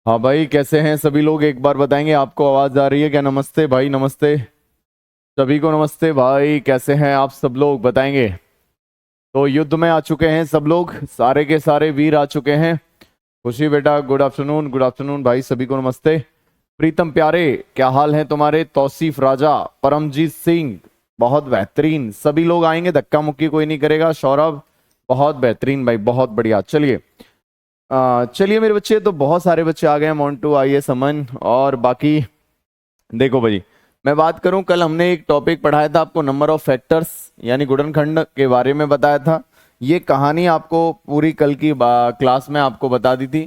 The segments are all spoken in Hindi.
हाँ भाई, कैसे हैं सभी लोग? एक बार बताएंगे, आपको आवाज आ रही है क्या? नमस्ते भाई, नमस्ते सभी को। नमस्ते भाई, कैसे हैं आप सब लोग? बताएंगे। तो युद्ध में आ चुके हैं सब लोग, सारे के सारे वीर आ चुके हैं। खुशी बेटा, गुड आफ्टरनून, गुड आफ्टरनून भाई, सभी को नमस्ते। प्रीतम प्यारे, क्या हाल है तुम्हारे? तौसीफ राजा, परमजीत सिंह, बहुत बेहतरीन। सभी लोग आएंगे, धक्का मुक्की कोई नहीं करेगा। सौरभ, बहुत बेहतरीन भाई, बहुत बढ़िया। चलिए चलिए मेरे बच्चे, तो बहुत सारे बच्चे आ गए हैं। मोन्टू, आइए, समन और बाकी। देखो भाई, मैं बात करूं, कल हमने एक टॉपिक पढ़ाया था आपको, नंबर ऑफ फैक्टर्स, यानी गुणनखंड के बारे में बताया था। ये कहानी आपको पूरी कल की क्लास में आपको बता दी थी।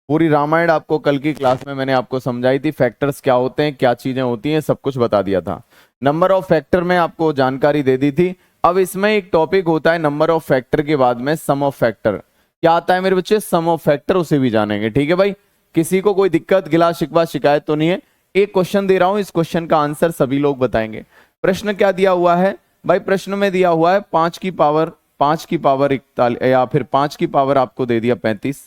पूरी रामायण आपको कल की क्लास में मैंने आपको समझाई थी। फैक्टर्स क्या होते हैं, क्या चीजें होती हैं, सब कुछ बता दिया था। नंबर ऑफ फैक्टर में आपको जानकारी दे दी थी। अब इसमें एक टॉपिक होता है नंबर ऑफ फैक्टर के बाद में सम ऑफ फैक्टर। क्या आता है मेरे बच्चे? सम ऑफ फैक्टर, उसे भी जानेंगे। ठीक है भाई, किसी को कोई दिक्कत, गिला शिकवा, शिकायत तो नहीं है? एक क्वेश्चन दे रहा हूं, इस क्वेश्चन का आंसर सभी लोग बताएंगे। प्रश्न क्या दिया हुआ है भाई? प्रश्न में दिया हुआ है 5 की पावर 41, या फिर 5 की पावर आपको दे दिया 35।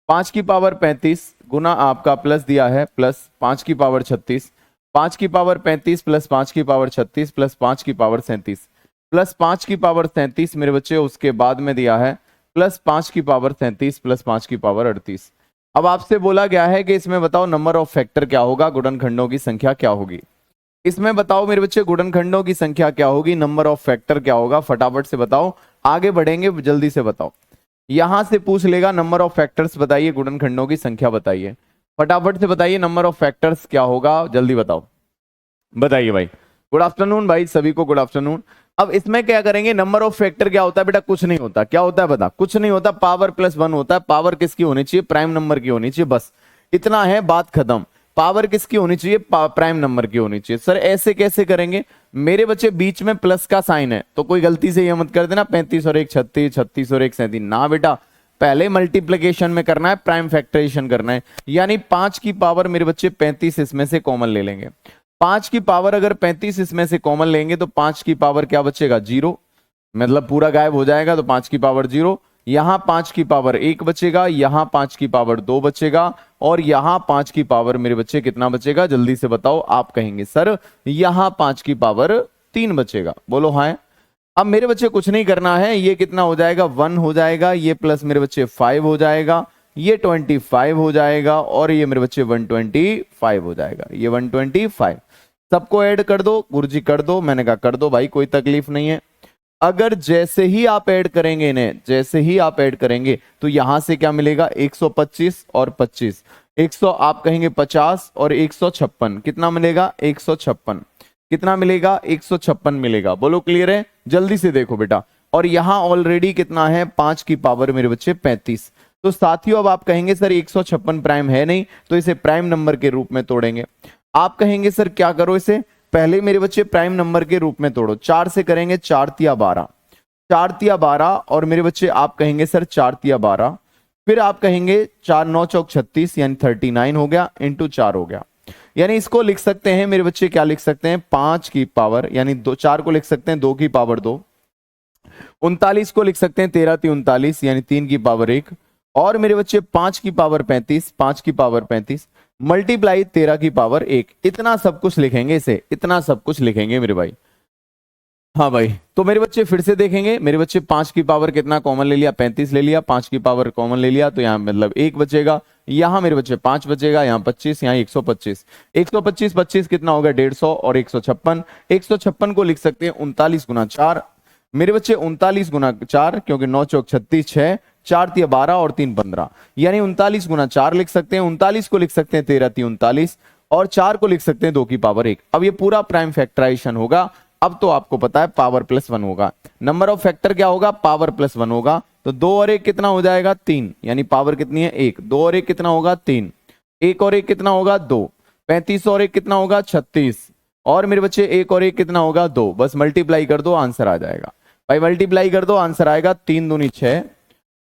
5 की पावर 35 गुना आपका प्लस दिया है प्लस 5 की पावर 36। 5 की पावर 35 प्लस 5 की पावर 36 प्लस 5 की पावर 37 प्लस 5 की पावर 37 मेरे बच्चे, उसके बाद में दिया है प्लस 5 की पावर 37 प्लस 5 की पावर 38। अब आपसे बोला गया है कि इसमें बताओ नंबर ऑफ फैक्टर क्या होगा, गुणनखंडों की संख्या क्या होगी। इसमें बताओ मेरे बच्चे, गुणनखंडों की संख्या क्या होगी, नंबर ऑफ फैक्टर क्या होगा, फटाफट से बताओ। आगे बढ़ेंगे, जल्दी से बताओ। यहां से पूछ लेगा नंबर ऑफ फैक्टर्स बताइए, गुणनखंडों की संख्या बताइए। फटाफट से बताइए नंबर ऑफ फैक्टर्स क्या होगा, जल्दी बताओ, बताइए भाई। गुड आफ्टरनून भाई, सभी को गुड आफ्टरनून। अब इसमें क्या करेंगे? नंबर ऑफ फैक्टर क्या होता है बेटा? कुछ नहीं होता। क्या होता है बता? कुछ नहीं होता। पावर प्लस 1 होता है। पावर किसकी होनी चाहिए? प्राइम नंबर की होनी चाहिए, बस इतना है, बात खत्म। पावर किसकी होनी चाहिए? प्राइम नंबर की होनी चाहिए। सर ऐसे कैसे करेंगे मेरे बच्चे? बीच में प्लस का साइन है, तो कोई गलती से ये मत कर देना 35 और 1 36, 36 और 1 37, ना बेटा। पहले मल्टीप्लीकेशन में करना है, प्राइम फैक्टराइजेशन करना है। यानी 5 की पावर मेरे बच्चे 35 इसमें से कॉमन ले लेंगे। 5 की पावर अगर 35 इसमें से कॉमन लेंगे तो 5 की पावर क्या बचेगा? 0, मतलब पूरा गायब हो जाएगा, तो 5 की पावर 0। यहां 5 की पावर 1 बचेगा, यहां 5 की पावर 2 बचेगा, और यहां 5 की पावर मेरे बच्चे कितना बचेगा? जल्दी से बताओ। आप कहेंगे सर यहां 5 की पावर 3 बचेगा। बोलो हाँ। अब मेरे बच्चे कुछ नहीं करना है, ये कितना हो जाएगा? 1 हो जाएगा, ये प्लस मेरे बच्चे 5 हो जाएगा, ये 25 हो जाएगा, और ये मेरे बच्चे 125 हो जाएगा, ये 125। सबको ऐड कर दो गुरुजी, कर दो। मैंने कहा कर दो भाई, कोई तकलीफ नहीं है। अगर जैसे ही आप ऐड करेंगे इन्हें, जैसे ही आप ऐड करेंगे, तो यहां से क्या मिलेगा? 125 और 25, 100 आप कहेंगे 50 और 156 कितना मिलेगा? 156 कितना मिलेगा? 156 मिलेगा। बोलो क्लियर है? जल्दी से देखो बेटा। और यहां ऑलरेडी कितना है? 5 की पावर मेरे बच्चे 35। तो साथियों, अब आप कहेंगे सर 156 प्राइम है नहीं, तो इसे प्राइम नंबर के रूप में तोड़ेंगे। आप कहेंगे सर क्या करो इसे? पहले मेरे बच्चे प्राइम नंबर के रूप में तोड़ो। 4 से करेंगे, 4 तिया 12, 4 तिया 12, और मेरे बच्चे आप कहेंगे सर 4 तिया 12। फिर आप कहेंगे 4 9 चौक 36, यानी 39 हो गया, इंटू 4 हो गया। यानी इसको लिख सकते हैं मेरे बच्चे, क्या लिख सकते हैं? 5 की पावर, यानी 4 को लिख सकते हैं 2 की पावर 2। 39 को लिख सकते हैं 13 × 39, यानी 3 की पावर 1। और मेरे बच्चे 5 की पावर 35, 5 की पावर 35 मल्टीप्लाई 13 की पावर 1। इतना सब कुछ लिखेंगे इसे, इतना सब कुछ लिखेंगे मेरे भाई। हाँ भाई, तो मेरे बच्चे फिर से देखेंगे। मेरे बच्चे 5 की पावर कितना कॉमन ले लिया? 35 ले लिया। 5 की पावर कॉमन ले लिया, तो यहाँ मतलब 1 बचेगा। यहाँ मेरे बच्चे 5 बचेगा, यहाँ 25, यहाँ 125। 125 25 कितना होगा? 150, और 156, 156 को लिख सकते हैं 39 गुना 4। मेरे बच्चे 39 गुना 4, क्योंकि 9 चौक 36, 6 4 तिया 12 और 3 15, यानी 39 गुना 4 लिख सकते हैं। 39 को लिख सकते हैं 13 × 39, और 4 को लिख सकते हैं 2 की पावर 1। अब ये पूरा प्राइम फैक्टराइजेशन होगा। अब तो आपको पता है पावर प्लस 1 होगा। नंबर ऑफ फैक्टर क्या होगा? पावर प्लस 1 होगा। तो 2 और 1 कितना हो जाएगा? 3, यानी पावर कितनी है? 1। 2 और 1 कितना होगा? 3। 1 और 1 कितना होगा? 2। 35 और 1 कितना होगा? 36। और मेरे बच्चे 1 और 1 कितना होगा? 2। बस मल्टीप्लाई कर दो, आंसर आ जाएगा भाई। मल्टीप्लाई कर दो, आंसर आएगा 3 दूनी 6,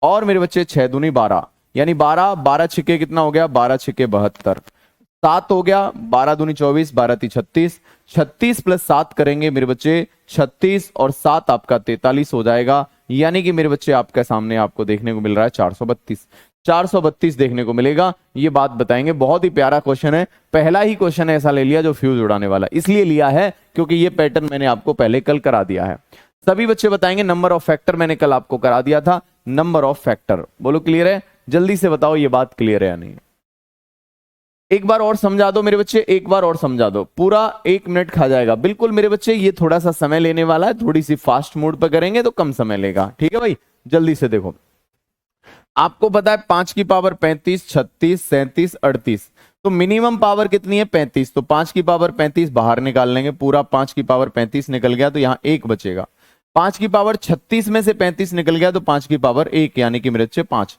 और मेरे बच्चे 6 दूनी 12, यानी 12 12 छिक्के कितना हो गया? 12 छिक्के 72। 7 हो गया, 12 दूनी 24, 12 × 36, 36 प्लस 7 करेंगे मेरे बच्चे 36, और 7 आपका 43 हो जाएगा। यानी कि मेरे बच्चे आपके सामने आपको देखने को मिल रहा है 432। 432 देखने को मिलेगा। ये बात बताएंगे, बहुत ही प्यारा क्वेश्चन है, पहला ही क्वेश्चन ऐसा ले लिया जो फ्यूज उड़ाने वाला, इसलिए लिया है क्योंकि ये पैटर्न मैंने आपको पहले कल करा दिया है। सभी बच्चे बताएंगे नंबर ऑफ फैक्टर, मैंने कल आपको करा दिया था नंबर ऑफ फैक्टर। बोलो क्लियर है, जल्दी से बताओ ये बात क्लियर है या नहीं। एक बार और समझा दो मेरे बच्चे, एक बार और समझा दो, पूरा 1 मिनट खा जाएगा बिल्कुल मेरे बच्चे, ये थोड़ा सा समय लेने वाला है, थोड़ी सी फास्ट मोड पर करेंगे तो कम समय लेगा, ठीक है भाई। जल्दी से देखो, आपको पता है 5 की पावर 35, 36, 37, 38, तो मिनिमम पावर कितनी है 35, तो 5 की पावर 35 बाहर निकाल लेंगे, पूरा 5 की पावर 35 निकल गया तो यहां 1 बचेगा। 5 की पावर 36 में से 35 निकल गया तो 5 की पावर 1 यानी कि मेरे बच्चे 5।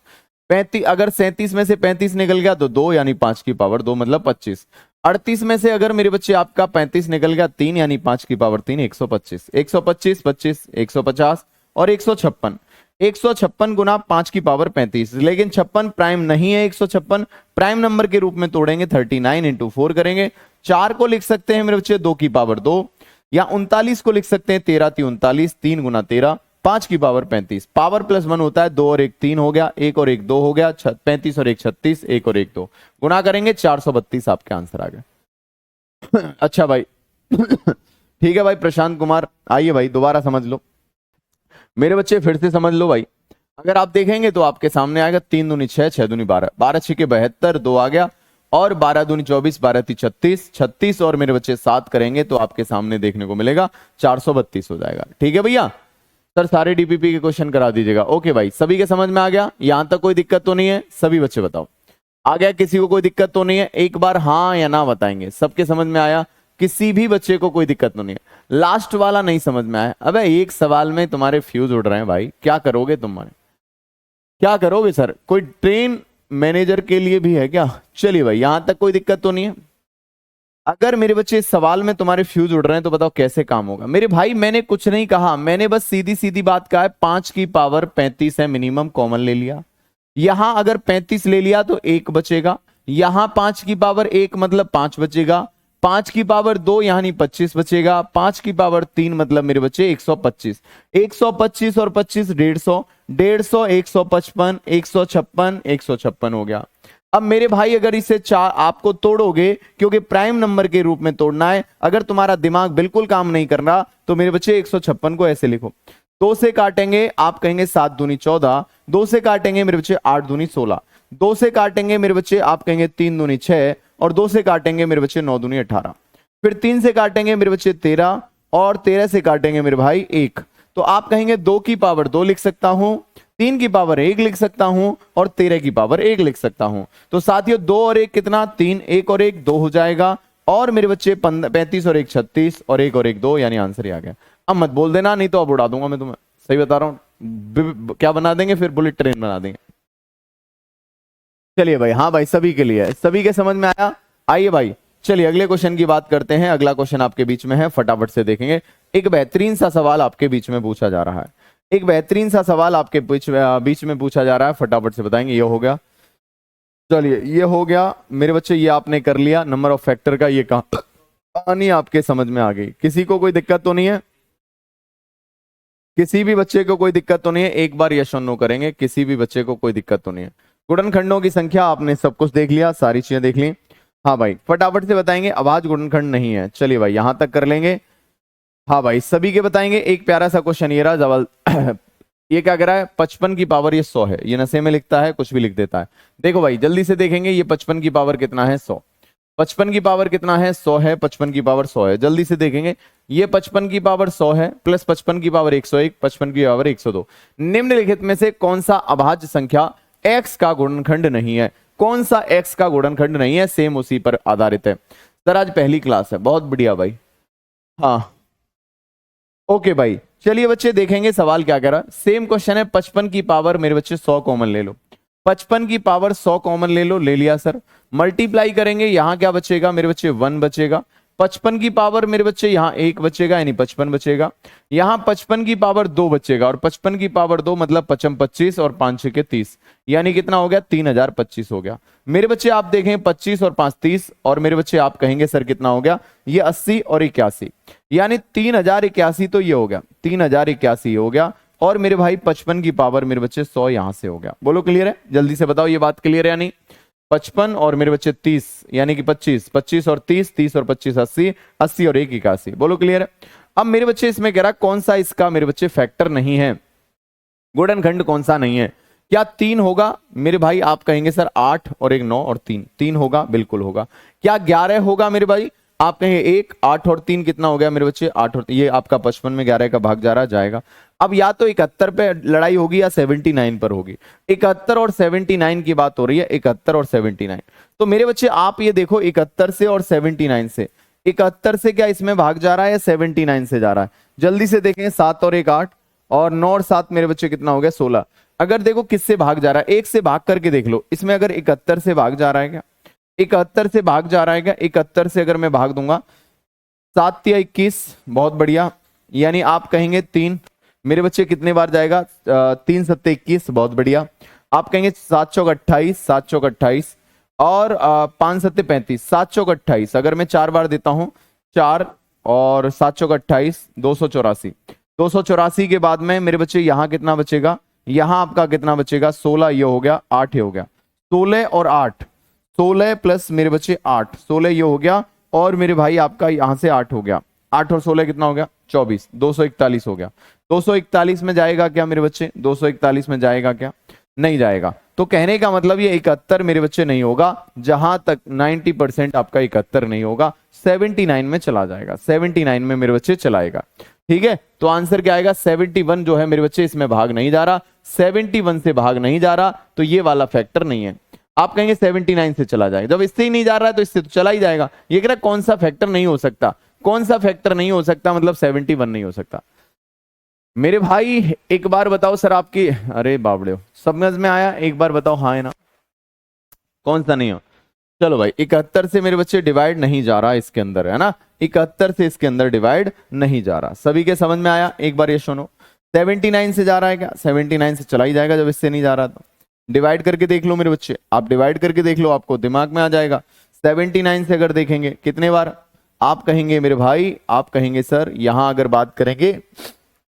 35 अगर 37 में से 35 निकल गया तो 2 यानी 5 की पावर 2 मतलब 25। 38 में से अगर मेरे बच्चे आपका 35 निकल गया 3 यानी 5 की पावर 3 125। 125, 25, 150 और 156। 156 गुना 5 की पावर 35, लेकिन 56 प्राइम नहीं है, 156 प्राइम नंबर के रूप में तोड़ेंगे 39 इंटू 4 करेंगे। 4 को लिख सकते हैं मेरे बच्चे 2 की पावर 2, या 39 को लिख सकते हैं 13 × 39, 3 गुना 13, 5 की पावर 35। पावर प्लस 1 होता है, 2 और 1 3 हो गया, 1 और 1 2 हो गया, 35 और 1 36, 1 और 1 2 गुना करेंगे 432 आपके आंसर आ गए। अच्छा भाई ठीक है भाई प्रशांत कुमार, आइए भाई दोबारा समझ लो मेरे बच्चे, फिर से समझ लो भाई। अगर आप देखेंगे तो आपके सामने आएगा 3 दूनी 6, 6 दूनी 12, 12 6 के 72, 2 आ गया, और 12 दूनी 24, 12 ती 36, 36 और मेरे बच्चे 7 करेंगे तो आपके सामने देखने को मिलेगा 432 हो जाएगा। ठीक है भैया, सर सारे डीपीपी के क्वेश्चन करा दीजिएगा। ओके भाई, सभी के समझ में आ गया, यहां तक कोई दिक्कत तो नहीं है? सभी बच्चे बताओ आ गया, किसी को कोई दिक्कत तो नहीं है? एक बार हाँ या ना बताएंगे। सबके समझ में आया? किसी भी बच्चे को कोई दिक्कत तो नहीं है? लास्ट वाला नहीं समझ में आया? अबे एक सवाल में तुम्हारे फ्यूज उड़ रहे हैं भाई, क्या करोगे तुम्हारे, क्या करोगे सर? कोई ट्रेन मैनेजर के लिए भी है क्या? चलिए भाई, यहां तक कोई दिक्कत तो नहीं है? अगर मेरे बच्चे इस सवाल में तुम्हारे फ्यूज उड़ रहे हैं तो बताओ कैसे काम होगा? मेरे भाई मैंने कुछ नहीं कहा, मैंने बस सीधी सीधी बात कहा है 5 की पावर 35 है, मिनिमम कॉमन ले लिया। यहां अगर 35 ले लिया तो 1 बचेगा, यहां 5 की पावर 1 मतलब 5 बचेगा, 5 की पावर 2 यानी 25 बचेगा, 5 की पावर 3 मतलब मेरे बच्चे 125। 125 और 25 150, 150 155, 156, 156 हो गया। अब मेरे भाई अगर इसे चार आपको तोड़ोगे, क्योंकि प्राइम नंबर के रूप में तोड़ना है, अगर तुम्हारा दिमाग बिल्कुल काम नहीं कर रहा तो मेरे बच्चे 156 को ऐसे लिखो, 2 से काटेंगे आप कहेंगे 7 दूनी 14, 2 से काटेंगे मेरे बच्चे 8 दूनी 16, 2 से काटेंगे मेरे बच्चे आप कहेंगे 3 दूनी 6, और 2 से काटेंगे मेरे बच्चे 9 दूनी 18, फिर 3 से काटेंगे मेरे बच्चे 13, और 13 से काटेंगे मेरे भाई 1, तो आप कहेंगे 2 की पावर 2 लिख सकता हूं, 3 की पावर 1 लिख सकता हूं, और 13 की पावर 1 लिख सकता हूं। तो साथियों 2 और 1 कितना? 3, 1 और 1 2 हो जाएगा, और मेरे बच्चे 35 और 1 36, और 1 और 1 2, यानी आंसर ही आ गया। अब मत बोल देना, नहीं तो अब उड़ा दूंगा मैं तुम्हें, सही बता रहा हूं। क्या बना देंगे फिर? बुलेट ट्रेन बना देंगे। चलिए भाई, हाँ भाई सभी के लिए, सभी के समझ में आया? आइए भाई चलिए अगले क्वेश्चन की बात करते हैं। अगला क्वेश्चन आपके बीच में है, फटाफट से देखेंगे। एक बेहतरीन सा सवाल आपके बीच में पूछा जा रहा है, एक बेहतरीन सा सवाल आपके बीच में पूछा जा रहा है, फटाफट से बताएंगे। ये हो गया, चलिए ये हो गया मेरे बच्चे, ये आपने कर लिया नंबर ऑफ फैक्टर का, ये कहानी आपके समझ में आ गई। किसी को कोई दिक्कत तो नहीं है? किसी भी बच्चे को कोई दिक्कत तो नहीं है? एक बार यस और नो करेंगे, किसी भी बच्चे को कोई दिक्कत तो नहीं है? गुणनखंडों की संख्या आपने सब कुछ देख लिया, सारी चीजें देख ली। हाँ भाई फटाफट से बताएंगे, अभाज्य गुणनखंड नहीं है। चलिए भाई यहां तक कर लेंगे। हाँ भाई सभी के बताएंगे। एक प्यारा सा क्वेश्चन ये रहा जवाल ये क्या कह रहा है? 55 की पावर ये 100 है, ये नशे में लिखता है, कुछ भी लिख देता है। देखो भाई जल्दी से देखेंगे, ये 55 की पावर कितना है? 100। 55 की पावर कितना है? 100 है। 55 की पावर 100 है, जल्दी से देखेंगे। ये 55 की पावर 100 है, प्लस 55 की पावर 101, 55 की पावर 102। निम्नलिखित में से कौन सा अभाज्य संख्या x का गुणनखंड नहीं है? कौन सा x का गुणनखंड नहीं है? सेम उसी पर आधारित है। सर आज पहली क्लास है, बहुत बढ़िया भाई। हाँ ओके भाई, चलिए बच्चे देखेंगे सवाल क्या कह रहा है। सेम क्वेश्चन है, 55 की पावर मेरे बच्चे 100 कॉमन ले लो, 55 की पावर 100 कॉमन ले लो, ले लिया सर। मल्टीप्लाई करेंगे, यहां क्या बचेगा मेरे बच्चे? 1 बचेगा। 55 की पावर मेरे बच्चे यहां 1 बचेगा, यानी 55 बचेगा। यहां 55 की पावर 2 बचेगा, और 55 की पावर 2 मतलब 55 25 और 5 6 के 30, यानी कितना हो गया? 3025 हो गया। मेरे बच्चे आप देखें 25 और 5 30, और मेरे बच्चे आप कहेंगे सर कितना हो गया? ये 80 और 81, यानी 3081, तो ये हो गया 3081 हो गया। और मेरे भाई 55 की पावर मेरे बच्चे 100 यहां से हो गया। बोलो क्लियर है? जल्दी से बताओ ये बात क्लियर है या नहीं? 55 और मेरे बच्चे 30 यानी कि 25, 25 और 30, 30 और 25 80, 80 और 1 81। बोलो क्लियर है? अब मेरे बच्चे इसमें कह रहा कौन सा इसका मेरे बच्चे फैक्टर नहीं है, गुणनखंड कौन सा नहीं है? क्या 3 होगा मेरे भाई? आप कहेंगे सर 8 और एक 9 और 3, 3 होगा, बिल्कुल होगा। क्या 11 होगा मेरे भाई? आप कहेंगे 1, 8 और 3 कितना हो गया मेरे बच्चे? 8 और ये आपका 55 में 11 का भाग जा रहा जाएगा। अब या तो 71 पे लड़ाई होगी या 79 पर होगी। 71 और 79 की बात हो रही है, 71 और 79। तो मेरे बच्चे आप ये देखो 71 से और 79 से, 71 से क्या इसमें भाग जा रहा है या 79 से जा रहा है? जल्दी से देखें, 7 और 1 8 और 9 और 7 मेरे बच्चे कितना हो गया? 16। अगर देखो किससे भाग जा रहा है, 1 से भाग करके देख लो। इसमें अगर 71 से भाग जा रहा है क्या? 71 से भाग जा रहा है क्या? 71 से अगर मैं भाग दूंगा 7 या 21, बहुत बढ़िया। यानी आप कहेंगे 3 मेरे बच्चे कितने बार जाएगा? 3 7 21, बहुत बढ़िया। आप कहेंगे 7 चौक 28, 7 चौक 28 और 5 7 35, 7 चौक 28। अगर मैं 4 बार देता हूं, 4 और 7 चौक 28, 284। 284 के बाद में मेरे बच्चे यहां कितना बचेगा? यहां आपका कितना बचेगा? 16 ये हो गया, 8 ये हो गया। 16 और 8, 16 प्लस मेरे बच्चे 8, 16 ये हो गया और मेरे भाई आपका यहां से 8 हो गया। 8 और 16 कितना हो गया? 24, 241 हो गया। 241 में जाएगा क्या मेरे बच्चे? 241 में जाएगा क्या? नहीं जाएगा। तो कहने का मतलब ये 71 मेरे बच्चे नहीं होगा, जहां तक 90% आपका 71 नहीं होगा, 79 में चला जाएगा, 79 में मेरे बच्चे चलाएगा। ठीक है, तो आंसर क्या आएगा? 71 जो है मेरे बच्चे इसमें भाग नहीं जा रहा, 71 से भाग नहीं जा रहा, तो ये वाला फैक्टर नहीं है। आप कहेंगे 79 से चला जाएगा, जब इससे ही नहीं जा रहा है तो इससे तो चला ही जाएगा। ये कह रहा कौन सा फैक्टर नहीं हो सकता? कौन सा फैक्टर नहीं हो सकता मतलब 71 नहीं हो सकता। मेरे भाई एक बार बताओ सर आपकी, अरे बाबड़े समझ में आया? एक बार बताओ हाँ है ना? कौन सा नहीं हो? चलो भाई 71 से मेरे बच्चे डिवाइड नहीं जा रहा इसके अंदर, है ना? 71 से इसके अंदर डिवाइड नहीं जा रहा। सभी के समझ में आया? एक बार ये सुनो। 79 से जा रहा है क्या? 79 से चला ही जाएगा जब इससे नहीं जा रहा। तो डिवाइड करके देख लो मेरे बच्चे, आप डिवाइड करके देख लो, आपको दिमाग में आ जाएगा। 79 से अगर देखेंगे कितने बार, आप कहेंगे मेरे भाई, आप कहेंगे सर यहां अगर बात करेंगे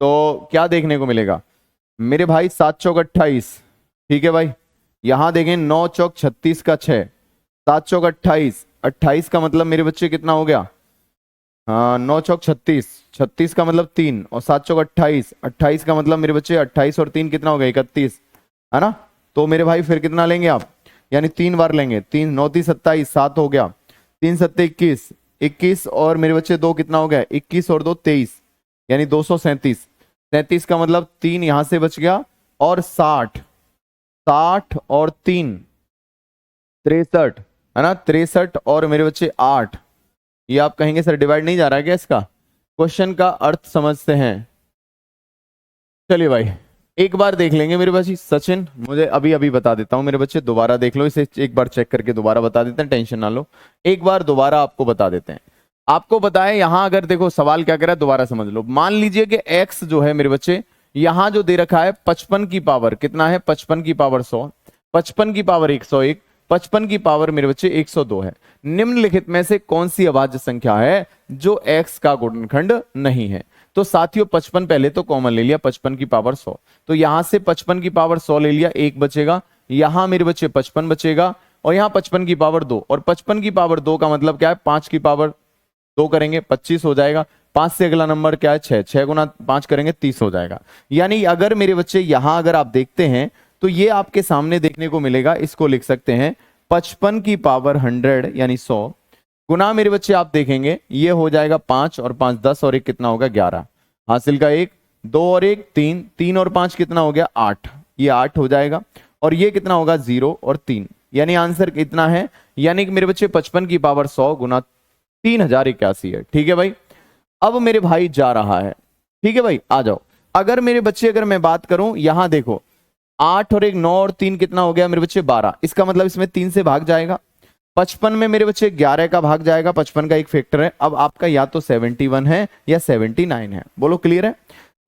तो क्या देखने को मिलेगा मेरे भाई? 7 चौक 28, ठीक है भाई। यहां देखें 9 चौक 36 का 6, 7 चौक 28, 28 का मतलब मेरे बच्चे कितना हो गया? हाँ 9 चौक 36, 36 का मतलब 3 और 7 चौक 28, 28 का मतलब मेरे बच्चे 28 और 3 कितना हो गया? 31, है ना? तो मेरे भाई फिर कितना लेंगे आप? यानी 3 बार लेंगे। 3 9 30 27, 7 हो गया। 3 7 21, 21 और मेरे बच्चे 2 कितना हो गया? 21 और 2 23, यानी 237। 37 का मतलब 3 यहां से बच गया और 60, 60 और 3 63, है ना? 63 और मेरे बच्चे 8। ये आप कहेंगे सर डिवाइड नहीं जा रहा है क्या? इसका क्वेश्चन का अर्थ समझते हैं। चलिए भाई एक बार देख लेंगे मेरे बच्चे। सचिन मुझे अभी अभी बता देता हूं मेरे बच्चे, दोबारा देख लो इसे, एक बार चेक करके दोबारा बता देते हैं, टेंशन ना लो। एक बार दोबारा आपको बता देते हैं। आपको बताएं यहां अगर देखो सवाल क्या कह रहा है, दोबारा समझ लो। मान लीजिए कि x जो है मेरे बच्चे यहां जो दे रखा है 55 की पावर कितना है? 55 की पावर 100, 55 की पावर 101, 55 की पावर मेरे बच्चे 102 है। निम्नलिखित में से कौन सी अभाज्य संख्या है जो x का गुणनखंड नहीं है? तो साथियों 55 पहले तो कॉमन ले लिया, 55 की पावर 100, तो यहां से 55 की पावर 100 ले लिया, 1 बचेगा। यहां मेरे बच्चे 55 बचेगा और यहां 55 की पावर 2, और 55 की पावर 2 का मतलब क्या है? 5 की पावर 2 करेंगे 25 हो जाएगा। 5 से अगला नंबर क्या है? 6, 6 गुना 5 करेंगे 30 हो जाएगा। यानी अगर मेरे बच्चे यहां अगर आप देखते हैं तो ये आपके सामने देखने को मिलेगा, इसको लिख सकते हैं 55 की पावर 100 यानी 100 गुना मेरे बच्चे आप देखेंगे ये हो जाएगा 5 और 5 10 और 1 कितना होगा? 11। हासिल का 1, 2 और 1 3, 3 और 5 कितना हो गया? 8, ये 8 हो जाएगा। और ये कितना होगा? 0 और 3, यानी आंसर कितना है? यानी कि मेरे बच्चे 55 की पावर 100 गुना 3081 है। ठीक है भाई, अब मेरे भाई जा रहा है। ठीक है भाई आ जाओ। अगर मेरे बच्चे अगर मैं बात करूं यहां देखो 8 और 1 9 और 3 कितना हो गया मेरे बच्चे? 12। इसका मतलब इसमें 3 से भाग जाएगा। 55 में मेरे बच्चे 11 का भाग जाएगा, 55 का एक फैक्टर है। अब आपका या तो 71 है या 79 है। बोलो क्लियर है?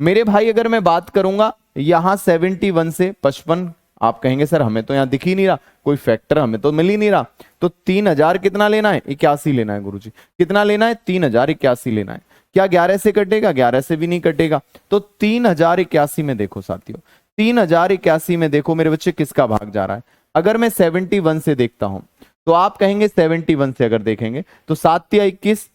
मेरे भाई अगर मैं बात करूंगा यहां 71 से 55, आप कहेंगे सर हमें तो यहां दिख ही नहीं रहा, कोई फैक्टर हमें तो मिल ही नहीं रहा। तो 3000 कितना लेना है? 81 लेना है गुरुजी। कितना लेना है? 3081 लेना है। क्या 11 से कटेगा? 11 से भी नहीं कटेगा। तो 3081 में देखो साथियों, 3081 में देखो मेरे बच्चे किसका भाग जा रहा है। अगर मैं 71 से देखता हूं तो आप कहेंगे 71 से अगर देखेंगे तो 7 या 21,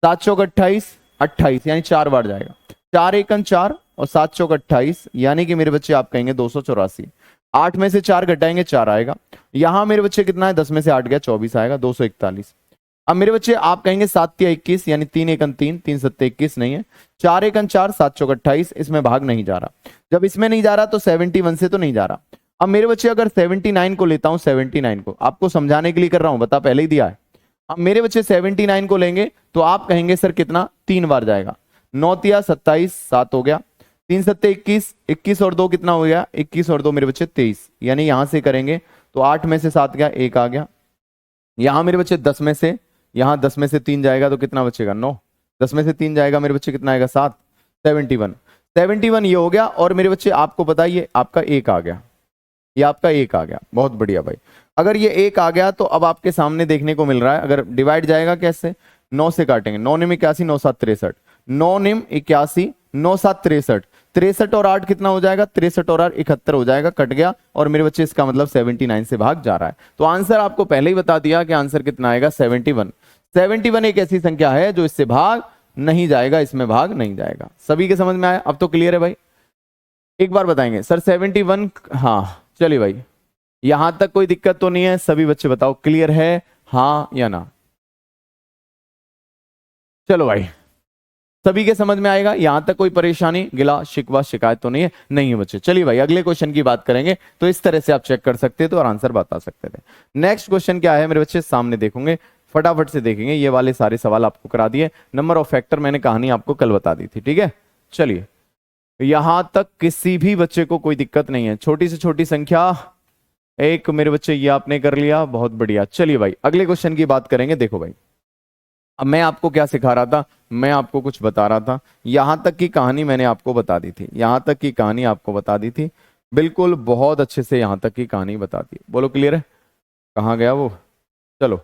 7 चौक 28, 28 यानी 4 बार जाएगा। 4 एकन 4 और 7 चौक 28 यानी कि मेरे बच्चे आप कहेंगे 284। 8 में से 4 घटाएंगे 4 आएगा। यहां मेरे बच्चे कितना है? 10 में से 8 गया 24 आएगा, 241। अब मेरे बच्चे आप कहेंगे 7 या 21 यानी 3 एकन 3, 3 सत्ते 21 नहीं है। 4 एकन 4, 7 चौक 28, इसमें भाग नहीं जा रहा। जब इसमें नहीं जा रहा तो 71 से तो नहीं जा रहा। अब मेरे बच्चे अगर 79 को लेता हूं, 79 को आपको समझाने के लिए कर रहा हूं, बता पहले ही दिया है। अब मेरे बच्चे 79 को लेंगे तो आप कहेंगे सर कितना? 3 बार जाएगा। 9 तिया 27, 7 हो गया, 3 सत्ते 21, 21 और 2 कितना हो गया? 21 और 2 मेरे बच्चे 23, यानी यहां से करेंगे तो 8 में से 7 गया, 1 आ गया। यहां मेरे बच्चे 10 में से, यहां 10 में से 3 जाएगा तो कितना बचेगा? 9। 10 में से 3 जाएगा मेरे बच्चे कितना आएगा? 7। 71, 71 ये हो गया। और मेरे बच्चे आपको बताइए आपका 1 आ गया, ये आपका 1 आ गया। बहुत बढ़िया भाई। अगर ये 1 आ गया तो अब आपके सामने देखने को मिल रहा है, अगर डिवाइड जाएगा कैसे? 9 से काटेंगे। 9 निम 81, 9 7 63, 9 निम 81, 9 7 63, 63 और 8 कितना हो जाएगा? 63 और 8 71 हो जाएगा, कट गया। और मेरे बच्चे इसका मतलब 79 से भाग जा रहा है। तो आंसर आपको पहले ही बता दिया कि आंसर कितना आएगा? 71। 71 एक ऐसी संख्या है जो इससे भाग नहीं जाएगा, इसमें भाग नहीं जाएगा। सभी के समझ में आया? अब तो क्लियर है भाई? एक बार बताएंगे सर 71। हाँ चलिए भाई, यहां तक कोई दिक्कत तो नहीं है? सभी बच्चे बताओ क्लियर है, हाँ या ना? चलो भाई, सभी के समझ में आएगा? यहां तक कोई परेशानी, गिला शिकवा शिकायत तो नहीं है? नहीं है बच्चे। चलिए भाई अगले क्वेश्चन की बात करेंगे। तो इस तरह से आप चेक कर सकते थे और आंसर बता सकते थे। नेक्स्ट क्वेश्चन क्या है मेरे बच्चे? सामने देखोगे, फटाफट से देखेंगे। ये वाले सारे सवाल आपको करा दिए। नंबर ऑफ फैक्टर मैंने कहानी आपको कल बता दी थी, ठीक है। चलिए यहां तक किसी भी बच्चे को कोई दिक्कत नहीं है। छोटी से छोटी संख्या एक मेरे बच्चे ये आपने कर लिया, बहुत बढ़िया। चलिए भाई अगले क्वेश्चन की बात करेंगे। देखो भाई, अब मैं आपको क्या सिखा रहा था? मैं आपको कुछ बता रहा था। यहां तक की कहानी मैंने आपको बता दी थी, यहां तक की कहानी आपको बता दी थी, बिल्कुल बहुत अच्छे से यहां तक की कहानी बता दी। बोलो क्लियर है? कहाँ गया वो? चलो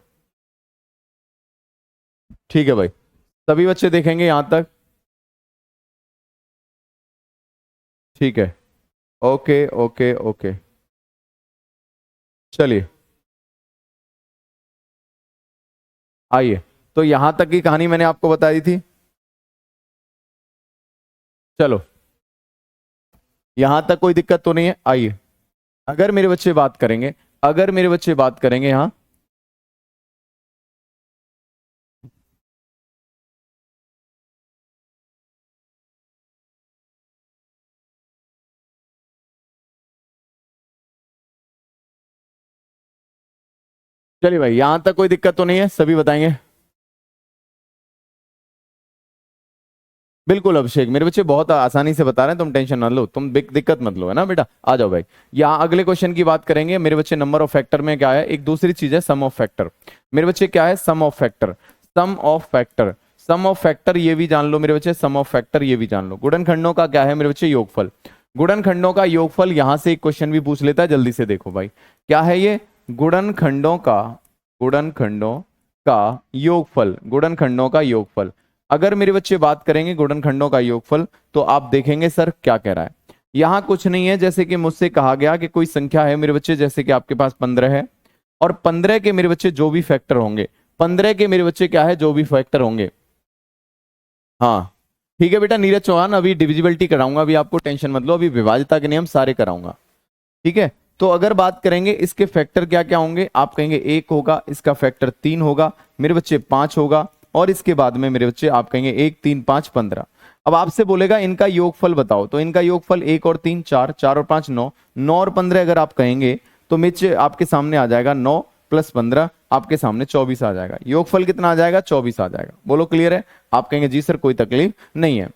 ठीक है भाई, सभी बच्चे देखेंगे यहां तक, ठीक है। ओके ओके ओके, चलिए आइए। तो यहां तक की कहानी मैंने आपको बता दी थी। चलो यहां तक कोई दिक्कत तो नहीं है? आइए, अगर मेरे बच्चे बात करेंगे, अगर मेरे बच्चे बात करेंगे यहां, चलिए भाई यहां तक कोई दिक्कत तो नहीं है? सभी बताएंगे। बिल्कुल अभिषेक, मेरे बच्चे बहुत आसानी से बता रहे हैं, तुम टेंशन ना लो, तुम दिक्कत मत लो, है ना बेटा। आ जाओ भाई, यहाँ अगले क्वेश्चन की बात करेंगे मेरे बच्चे। नंबर ऑफ फैक्टर में क्या है? एक दूसरी चीज है सम ऑफ फैक्टर। मेरे बच्चे क्या है? Sum of factor. Sum of factor, sum of factor ये भी जान लो मेरे बच्चे, सम ऑफ फैक्टर ये भी जान लो। गुणनखंडों का क्या है मेरे बच्चे? योगफल। गुणनखंडों का योगफल, यहां से एक क्वेश्चन भी पूछ लेता है, जल्दी से देखो भाई क्या है ये? गुणनखंडों का, गुणनखंडों का योगफल, गुणनखंडों का योगफल। अगर मेरे बच्चे बात करेंगे गुणनखंडों का योगफल तो आप देखेंगे सर क्या कह रहा है। यहां कुछ नहीं है, जैसे कि मुझसे कहा गया कि कोई संख्या है मेरे बच्चे, जैसे कि आपके पास 15 है, और 15 के मेरे बच्चे जो भी फैक्टर होंगे, 15 के मेरे बच्चे क्या है? जो भी फैक्टर होंगे। हाँ ठीक है बेटा नीरज चौहान, अभी डिविजिबिलिटी कराऊंगा, अभी आपको टेंशन मत लो, अभी विभाज्यता के नियम सारे कराऊंगा, ठीक है। तो अगर बात करेंगे इसके फैक्टर क्या क्या होंगे, आप कहेंगे 1 होगा, इसका फैक्टर 3 होगा मेरे बच्चे, 5 होगा, और इसके बाद में मेरे बच्चे आप कहेंगे 1 3 5 15। अब आपसे बोलेगा इनका योगफल बताओ, तो इनका योगफल 1 और 3 4, 4 और 5 9, 9 और 15 अगर आप कहेंगे तो बच्चे आपके सामने आ जाएगा 9 प्लस 15, आपके सामने 24 आ जाएगा। योगफल कितना आ जाएगा? 24 आ जाएगा। बोलो क्लियर है? आप कहेंगे जी सर कोई तकलीफ नहीं है।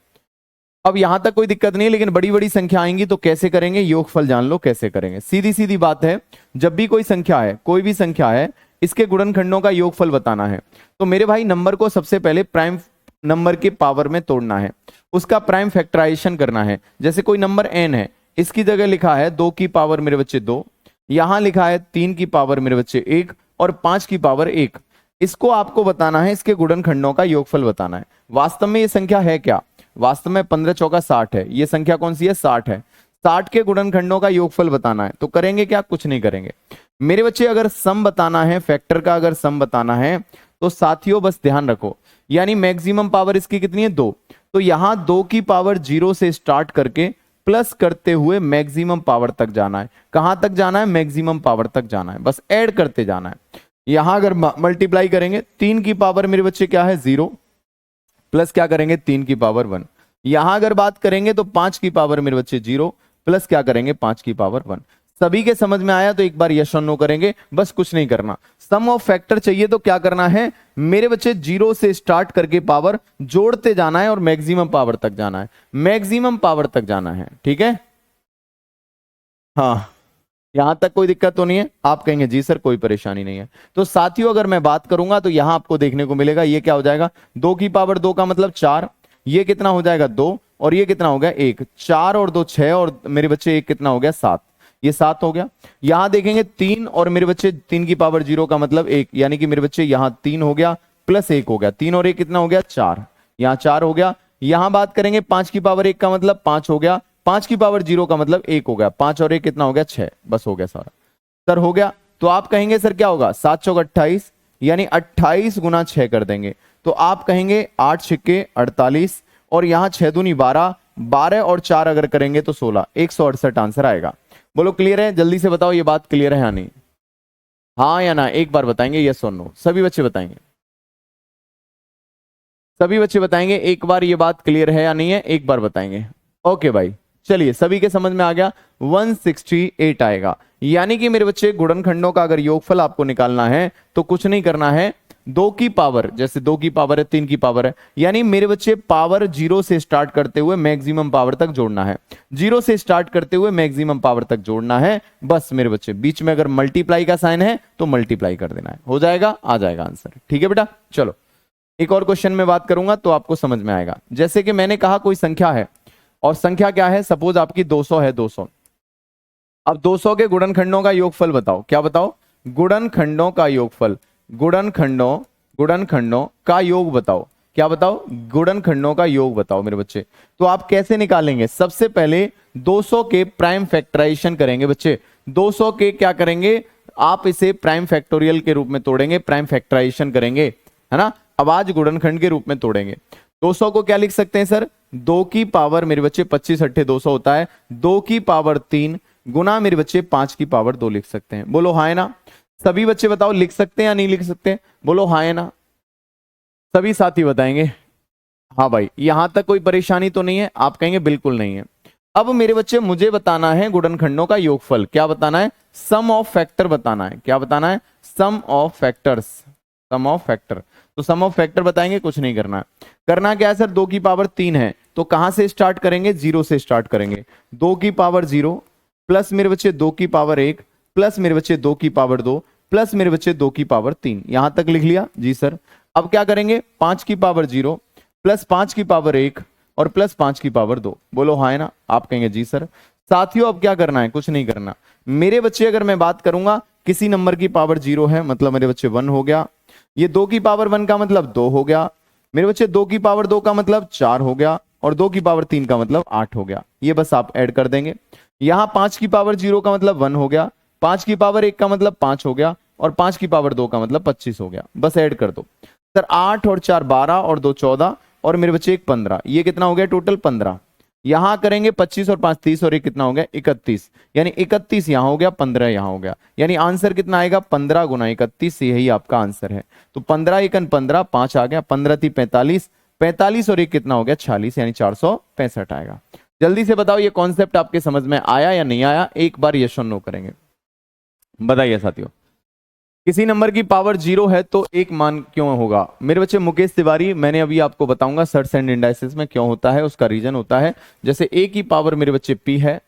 अब यहां तक कोई दिक्कत नहीं है, लेकिन बड़ी बड़ी संख्या आएंगी तो कैसे करेंगे? योगफल जान लो कैसे करेंगे। सीधी सीधी बात है, जब भी कोई संख्या है, कोई भी संख्या है, इसके गुणनखंडों का योगफल बताना है तो मेरे भाई नंबर को सबसे पहले प्राइम नंबर के पावर में तोड़ना है, उसका प्राइम फैक्टराइजेशन करना है। जैसे कोई नंबर n है, इसकी जगह लिखा है 2 की पावर मेरे बच्चे 2, यहां लिखा है 3 की पावर मेरे बच्चे 1 और 5 की पावर 1। इसको आपको बताना है, इसके गुणनखंडों का योगफल बताना है। वास्तव में ये संख्या है क्या? वास्तव में 15 चौका 60 है। ये संख्या कौन सी है? 60 है। 60 के गुणनखंडों का योगफल बताना है। तो करेंगे क्या? कुछ नहीं करेंगे मेरे बच्चे। अगर सम बताना है, फैक्टर का अगर सम बताना है तो साथियों बस ध्यान रखो, यानी मैक्सिमम पावर इसकी कितनी है? 2। तो यहां 2 की पावर 0 से स्टार्ट करके प्लस करते हुए मैक्सिमम पावर तक जाना है। कहां तक जाना है? मैक्सिमम पावर तक जाना है। बस ऐड करते जाना है। यहां अगर मल्टीप्लाई करेंगे 3 की पावर मेरे बच्चे क्या है? 0 प्लस क्या करेंगे? 3 की पावर 1। यहां अगर बात करेंगे तो 5 की पावर मेरे बच्चे 0 प्लस क्या करेंगे? 5 की पावर 1। सभी के समझ में आया तो एक बार यस और नो करेंगे, बस कुछ नहीं करना। सम ऑफ फैक्टर चाहिए तो क्या करना है मेरे बच्चे? 0 से स्टार्ट करके पावर जोड़ते जाना है और मैक्सिमम पावर तक जाना है। मैक्सिमम पावर तक जाना है, ठीक है? हाँ, यहां तक कोई दिक्कत तो नहीं है? आप कहेंगे जी सर कोई परेशानी नहीं है। तो साथियों अगर मैं बात करूंगा तो यहां आपको देखने को मिलेगा ये क्या हो जाएगा? 2 की पावर 2 का मतलब 4। ये कितना हो जाएगा? 2। और ये कितना हो गया? 1। 4 और 2 6 और मेरे बच्चे 1 कितना हो गया? 7। ये 7 हो गया। यहां देखेंगे 3 और मेरे बच्चे 3 की पावर 0 का मतलब 1, यानी कि मेरे बच्चे यहां 3 हो गया प्लस 1 हो गया। 3 और 1 कितना हो गया? 4। यहां 4 हो गया। यहां बात करेंगे 5 की पावर 1 का मतलब 5 हो गया। 5 की पावर 0 का मतलब 1 हो गया। 5 और 1 कितना हो गया? 6। बस हो गया सारा सर, हो गया। तो आप कहेंगे सर क्या होगा? 7 चौक 28, यानी 28 गुना 6 कर देंगे तो आप कहेंगे 8 छिक्के 48 और यहां 6 दूनी 12, 12 और 4 अगर करेंगे तो 16, 168 आंसर आएगा। बोलो क्लियर है? जल्दी से बताओ ये बात क्लियर है या नहीं? हाँ या ना एक बार बताएंगे, यस और नो। सभी बच्चे बताएंगे, सभी बच्चे बताएंगे एक बार ये बात क्लियर है या नहीं है, एक बार बताएंगे। ओके भाई, चलिए सभी के समझ में आ गया। 168 आएगा। यानी कि मेरे बच्चे गुणनखंडों का अगर योगफल आपको निकालना है तो कुछ नहीं करना है, 2 की पावर, जैसे 2 की पावर है 3 की पावर है, यानी मेरे बच्चे पावर 0 से स्टार्ट करते हुए मैक्सिमम पावर तक जोड़ना है। 0 से स्टार्ट करते हुए मैक्सिमम पावर तक जोड़ना है। बस मेरे बच्चे बीच में अगर मल्टीप्लाई का साइन है तो मल्टीप्लाई कर देना है, हो जाएगा, आ जाएगा आंसर। ठीक है बेटा, चलो एक और क्वेश्चन में बात करूंगा तो आपको समझ में आएगा। जैसे कि मैंने कहा कोई संख्या है और संख्या क्या है? सपोज आपकी 200 है, 200। अब 200 के गुणनखंडों का योगफल बताओ। क्या बताओ? गुणनखंडों का योगफल। गुणनखंडों का योग बताओ। क्या बताओ? गुणनखंडों का योग बताओ मेरे बच्चे। तो आप कैसे निकालेंगे? सबसे पहले 200 के प्राइम फैक्टराइजेशन करेंगे बच्चे। 200 के क्या करेंगे? आप इसे प्राइम फैक्टोरियल के रूप में तोड़ेंगे, प्राइम फैक्टराइजेशन करेंगे, है ना? अब आज गुणनखंड के रूप में तोड़ेंगे। 200 को क्या लिख सकते हैं सर? 2 की पावर मेरे बच्चे 25 अट्ठे 200 होता है। 2 की पावर 3 गुना मेरे बच्चे 5 की पावर 2 लिख सकते हैं। बोलो हाँ है ना? सभी बच्चे बताओ लिख सकते हैं या नहीं लिख सकते? बोलो हाँ है ना? सभी साथी बताएंगे हाँ भाई। यहां तक कोई परेशानी तो नहीं है? आप कहेंगे बिल्कुल नहीं है। अब मेरे बच्चे मुझे बताना है गुणनखंडों का योगफल। क्या बताना है? सम ऑफ फैक्टर बताना है। क्या बताना है? Sum of factors, sum of factor. तो सम ऑफ फैक्टर बताएंगे, कुछ नहीं करना है। करना क्या है सर? 2 की पावर 3 है तो कहां से स्टार्ट करेंगे? 0 से स्टार्ट करेंगे। 2 की पावर 0 प्लस मेरे बच्चे 2 की पावर 1 प्लस मेरे बच्चे 2 की पावर 2 प्लस मेरे बच्चे 2 की पावर 3। यहां तक लिख लिया जी सर। अब क्या करेंगे? 5 की पावर 0 प्लस 5 की पावर 1 और प्लस 5 की पावर 2। बोलो हाँ है ना? आप कहेंगे जी सर। साथियों अब क्या करना है? कुछ नहीं करना मेरे बच्चे। अगर मैं बात करूंगा किसी नंबर की पावर 0 है मतलब मेरे बच्चे 1 हो गया। ये 2 की पावर 1 का मतलब 2 हो गया मेरे बच्चे। 2 की पावर 2 का मतलब 4 हो गया और 2 की पावर 3 का मतलब 8 हो गया। ये बस आप ऐड कर देंगे। यहां 5 की पावर 0 का मतलब 1 हो गया, 5 की पावर 1 का मतलब 5 हो गया और 5 की पावर 2 का मतलब 25 हो गया। बस ऐड कर दो सर। 8 और 4 12 और 2 14 और मेरे बच्चे 1 15। ये कितना हो गया? टोटल 15। यहां करेंगे 25 और 5 30 और एक कितना हो गया? 31। यानी 31 यहां हो गया, 15 यहां हो गया। यानी आंसर कितना आएगा? 15 गुना 31, यही आपका आंसर है। तो 15 एकन 15, 5 आ गया, 15 थी 45, 45 और एक कितना हो गया? 46, यानी 465 आएगा। जल्दी से बताओ ये कॉन्सेप्ट आपके समझ में आया या नहीं आया? एक बार यस और नो करेंगे, बताइए साथियों। किसी नंबर की पावर 0 है तो एक मान क्यों होगा? मेरे बच्चे मुकेश तिवारी, मैंने अभी आपको बताऊंगा सर्ट्स एंड इंडाइसिस में क्यों होता है, उसका रीजन होता है। जैसे a की पावर मेरे बच्चे p है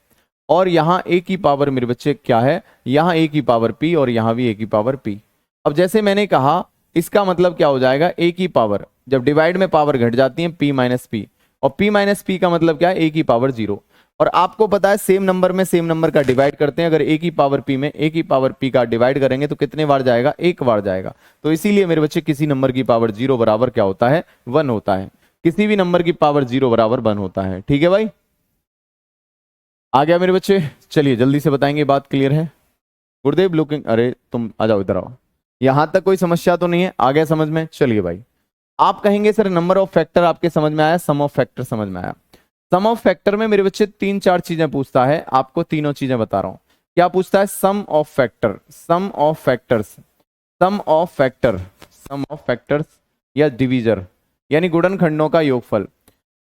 और यहां a की पावर मेरे बच्चे क्या है? यहां a की पावर p और यहां भी a की पावर p। अब जैसे मैंने कहा इसका मतलब क्या हो जाएगा? a की पावर जब डिवाइड में पावर घट जाती है p माइनस p, और p माइनस p का मतलब क्या है? a की पावर 0। और आपको पता है सेम नंबर में सेम नंबर का डिवाइड करते हैं। अगर ए की पावर पी में ए की पावर पी का डिवाइड करेंगे तो कितने बार जाएगा, एक बार जाएगा। तो इसीलिए मेरे बच्चे किसी नंबर की पावर 0 बराबर क्या होता है, 1 होता है। किसी भी नंबर की पावर 0 बराबर 1 होता है। ठीक है भाई, आ गया मेरे बच्चे। चलिए जल्दी से बताएंगे, बात क्लियर है। गुरुदेव लुकिंग, अरे तुम आ जाओ इधर आओ। यहां तक कोई समस्या तो नहीं है, आ गया समझ में। चलिए भाई, आप कहेंगे सर नंबर ऑफ फैक्टर आपके समझ में आया, सम ऑफ फैक्टर समझ में आया। सम ऑफ फैक्टर में मेरे बच्चे 3-4 चीजें पूछता है, आपको तीनों चीजें बता रहा हूं। क्या पूछता है, sum of factor, sum of factors, sum of factor, sum of factors या डिवीजर यानी गुणनखंडों का योगफल।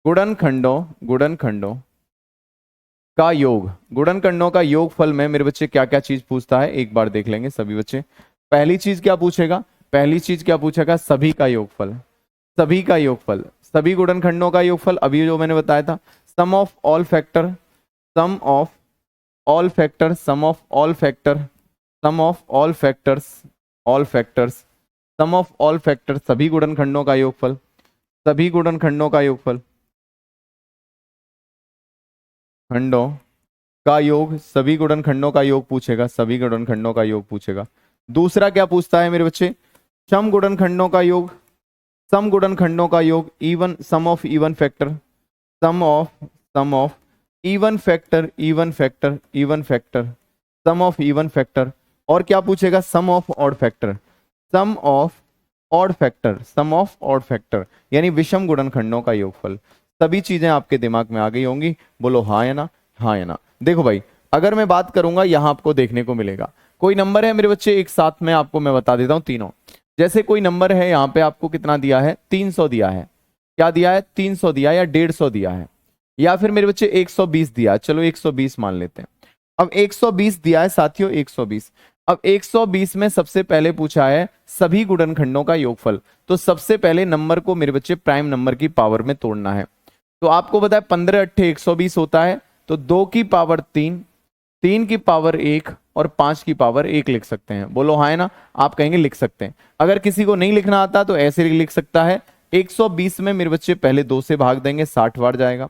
गुणनखंडों का योग, गुणनखंडों का योगफल में मेरे बच्चे क्या क्या चीज पूछता है, एक बार देख लेंगे सभी बच्चे। पहली चीज क्या पूछेगा, पहली चीज क्या पूछेगा, सभी का योगफल, सभी का योगफल, सभी गुणनखंडों का योगफल। अभी जो मैंने बताया था, sum of all factor, sum of all factor, sum of all factor, sum of all factors, all factors, sum of all factor, सभी गुणनखंडों का योगफल, सभी गुणनखंडों का योगफल, खंडों का योग, सभी गुणनखंडों का योग पूछेगा, सभी गुणनखंडों का योग पूछेगा। दूसरा क्या पूछता है मेरे बच्चे, सम गुणनखंडों का योग, सम गुणनखंडों का योग, even sum of even factor, sum of even factor, even factor, even factor, sum of even factor. और क्या पूछेगा, sum of odd factor, sum of odd factor, sum of odd factor यानी विषम गुणनखंडों का योगफल। सभी चीजें आपके दिमाग में आ गई होंगी, बोलो हाँ या ना, हाँ या ना। देखो भाई, अगर मैं बात करूंगा यहां आपको देखने को मिलेगा कोई नंबर है मेरे बच्चे, एक साथ में आपको मैं बता देता हूं तीनों। जैसे कोई नंबर है यहाँ पे आपको कितना दिया है, 300 दिया है, क्या दिया है, 300 दिया या 150 दिया है, या फिर मेरे बच्चे 120 दिया है। चलो 120 मान लेते हैं। अब 120 दिया है साथियों, 120। अब 120 में सबसे पहले पूछा है सभी गुणनखंडों का योगफल। तो सबसे पहले नंबर को मेरे बच्चे प्राइम नंबर की पावर में तोड़ना है। तो आपको पता है 15 × 120 होता है, तो 2 की पावर 3, 3 की पावर 1 और 5 की पावर 1 लिख सकते हैं। बोलो हाँ है ना, आप कहेंगे लिख सकते हैं। अगर किसी को नहीं लिखना आता तो ऐसे लिख सकता है, 120 में मेरे बच्चे पहले 2 से भाग देंगे 60 बार जाएगा,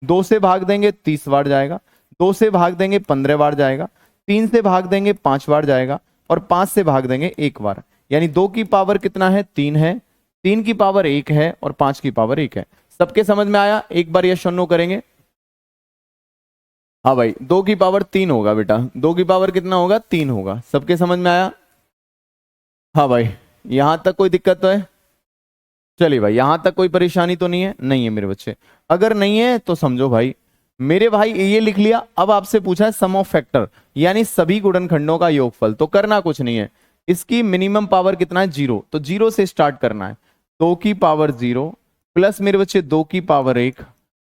2 से भाग देंगे 30 बार जाएगा, 2 से भाग देंगे 15 बार जाएगा, 3 से भाग देंगे 5 बार जाएगा और 5 से भाग देंगे 1 बार। यानी 2 की पावर कितना है, 3 है, 3 की पावर 1 है और 5 की पावर 1 है। सबके समझ में आया, एक बार यस और नो करेंगे। हाँ भाई, 2 की पावर 3 होगा बेटा, 2 की पावर कितना होगा, 3 होगा। सबके समझ में आया। हाँ भाई, यहां तक कोई दिक्कत तो है। चलिए भाई, यहां तक कोई परेशानी तो नहीं है, नहीं है मेरे बच्चे। अगर नहीं है तो समझो भाई, मेरे भाई ये लिख लिया। अब आपसे पूछा है सम ऑफ फैक्टर यानी सभी गुणनखंडों का योगफल। तो करना कुछ नहीं है, इसकी मिनिमम पावर कितना है, 0, तो 0 से स्टार्ट करना है। 2 की पावर 0 प्लस मेरे बच्चे 2 की पावर 1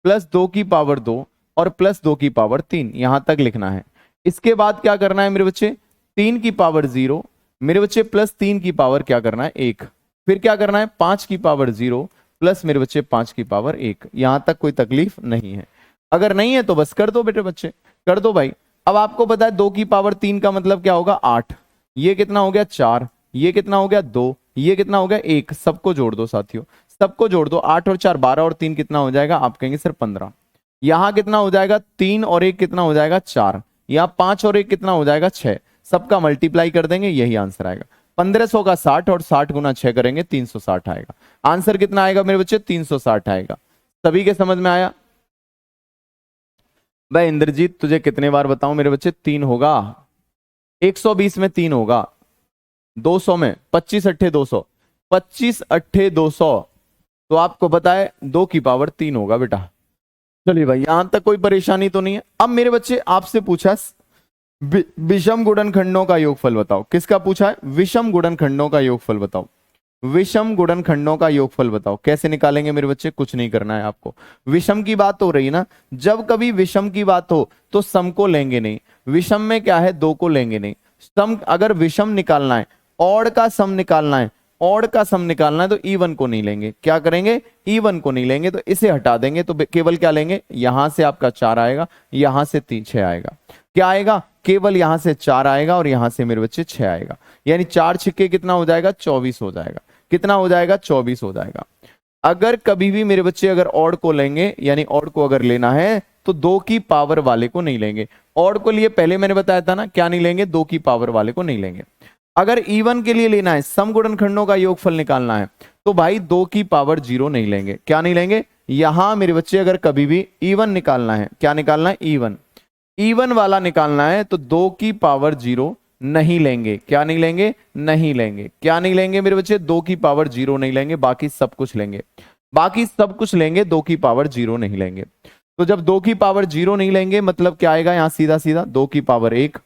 प्लस 2 की पावर 2 और प्लस 2 की पावर 3, यहां तक लिखना है। इसके बाद क्या करना है मेरे बच्चे, 3 की पावर 0 मेरे बच्चे प्लस 3 की पावर क्या करना है, 1। फिर क्या करना है, 5 की पावर 0 प्लस मेरे बच्चे 5 की पावर 1। यहां तक कोई तकलीफ नहीं है। अगर नहीं है तो बस कर दो बेटे बच्चे, कर दो भाई। अब आपको पता है 2 की पावर 3 का मतलब क्या होगा, 8। ये कितना हो गया, 4। ये कितना हो गया, 2। ये कितना हो गया, 1। सबको जोड़ दो साथियों, सबको जोड़ दो। 8 और 4 12 और 3 कितना हो जाएगा, आप कहेंगे सर 15। यहां कितना हो जाएगा, 3 और 1 कितना हो जाएगा, 4। यहां 5 और 1 कितना हो जाएगा, 6। सबका मल्टीप्लाई कर देंगे, यही आंसर आएगा। 1500 का 60 और 60 गुना 6 करेंगे 360 आएगा। आंसर कितना आएगा मेरे बच्चे, 360 आएगा। सभी के समझ में आया। भाई इंद्रजीत तुझे कितने बार बताऊं मेरे बच्चे, 3 होगा। 120 में 3 होगा, 200 में 25 अट्ठे 200, 25 अट्ठे 200। तो आपको पता है 2 की पावर 3 होगा बेटा। चलिए भाई, यहां तक कोई परेशानी तो नहीं है। अब मेरे बच्चे आपसे पूछा विषम गुणनखंडों का योगफल बताओ। किसका पूछा है, विषम गुणनखंडों का योगफल बताओ। विषम गुणनखंडों का योगफल बताओ। कैसे निकालेंगे मेरे बच्चे, कुछ नहीं करना है आपको। विषम की बात हो रही ना, जब कभी विषम की बात हो तो सम को लेंगे नहीं। विषम में क्या है, 2 को लेंगे नहीं। सम, अगर विषम निकालना है, ऑड का सम निकालना है, ऑड का सम निकालना है तो इवन को नहीं लेंगे। क्या करेंगे, इवन को नहीं लेंगे, तो इसे हटा देंगे। तो केवल क्या लेंगे, यहां से आपका 4 आएगा, यहां से 6 आएगा। क्या आएगा, केवल यहां से 4 आएगा और यहां से मेरे बच्चे 6 आएगा। यानी 4 छिक्के कितना हो जाएगा, 24 हो जाएगा। कितना हो जाएगा, 24 हो जाएगा। अगर कभी भी मेरे बच्चे अगर ऑड को लेंगे, यानी ऑड को अगर लेना है तो 2 की पावर वाले को नहीं लेंगे। ऑड को लिए पहले मैंने बताया था ना, क्या नहीं लेंगे, 2 की पावर वाले को नहीं लेंगे। अगर इवन के लिए लेना है, सम गुणनखंडों का योगफल निकालना है, तो भाई 2 की पावर 0 नहीं लेंगे। क्या नहीं लेंगे? यहां मेरे बच्चे अगर कभी भी इवन निकालना है, क्या निकालना है? इवन, इवन वाला निकालना है तो 2 की पावर 0 नहीं लेंगे। क्या नहीं लेंगे? नहीं लेंगे। क्या नहीं लेंगे मेरे बच्चे? 2 की पावर 0 नहीं लेंगे, बाकी सब कुछ लेंगे। बाकी सब कुछ लेंगे, 2 की पावर 0 नहीं लेंगे। तो जब 2 की पावर 0 नहीं लेंगे मतलब क्या आएगा यहां? सीधा सीधा 2 की पावर 1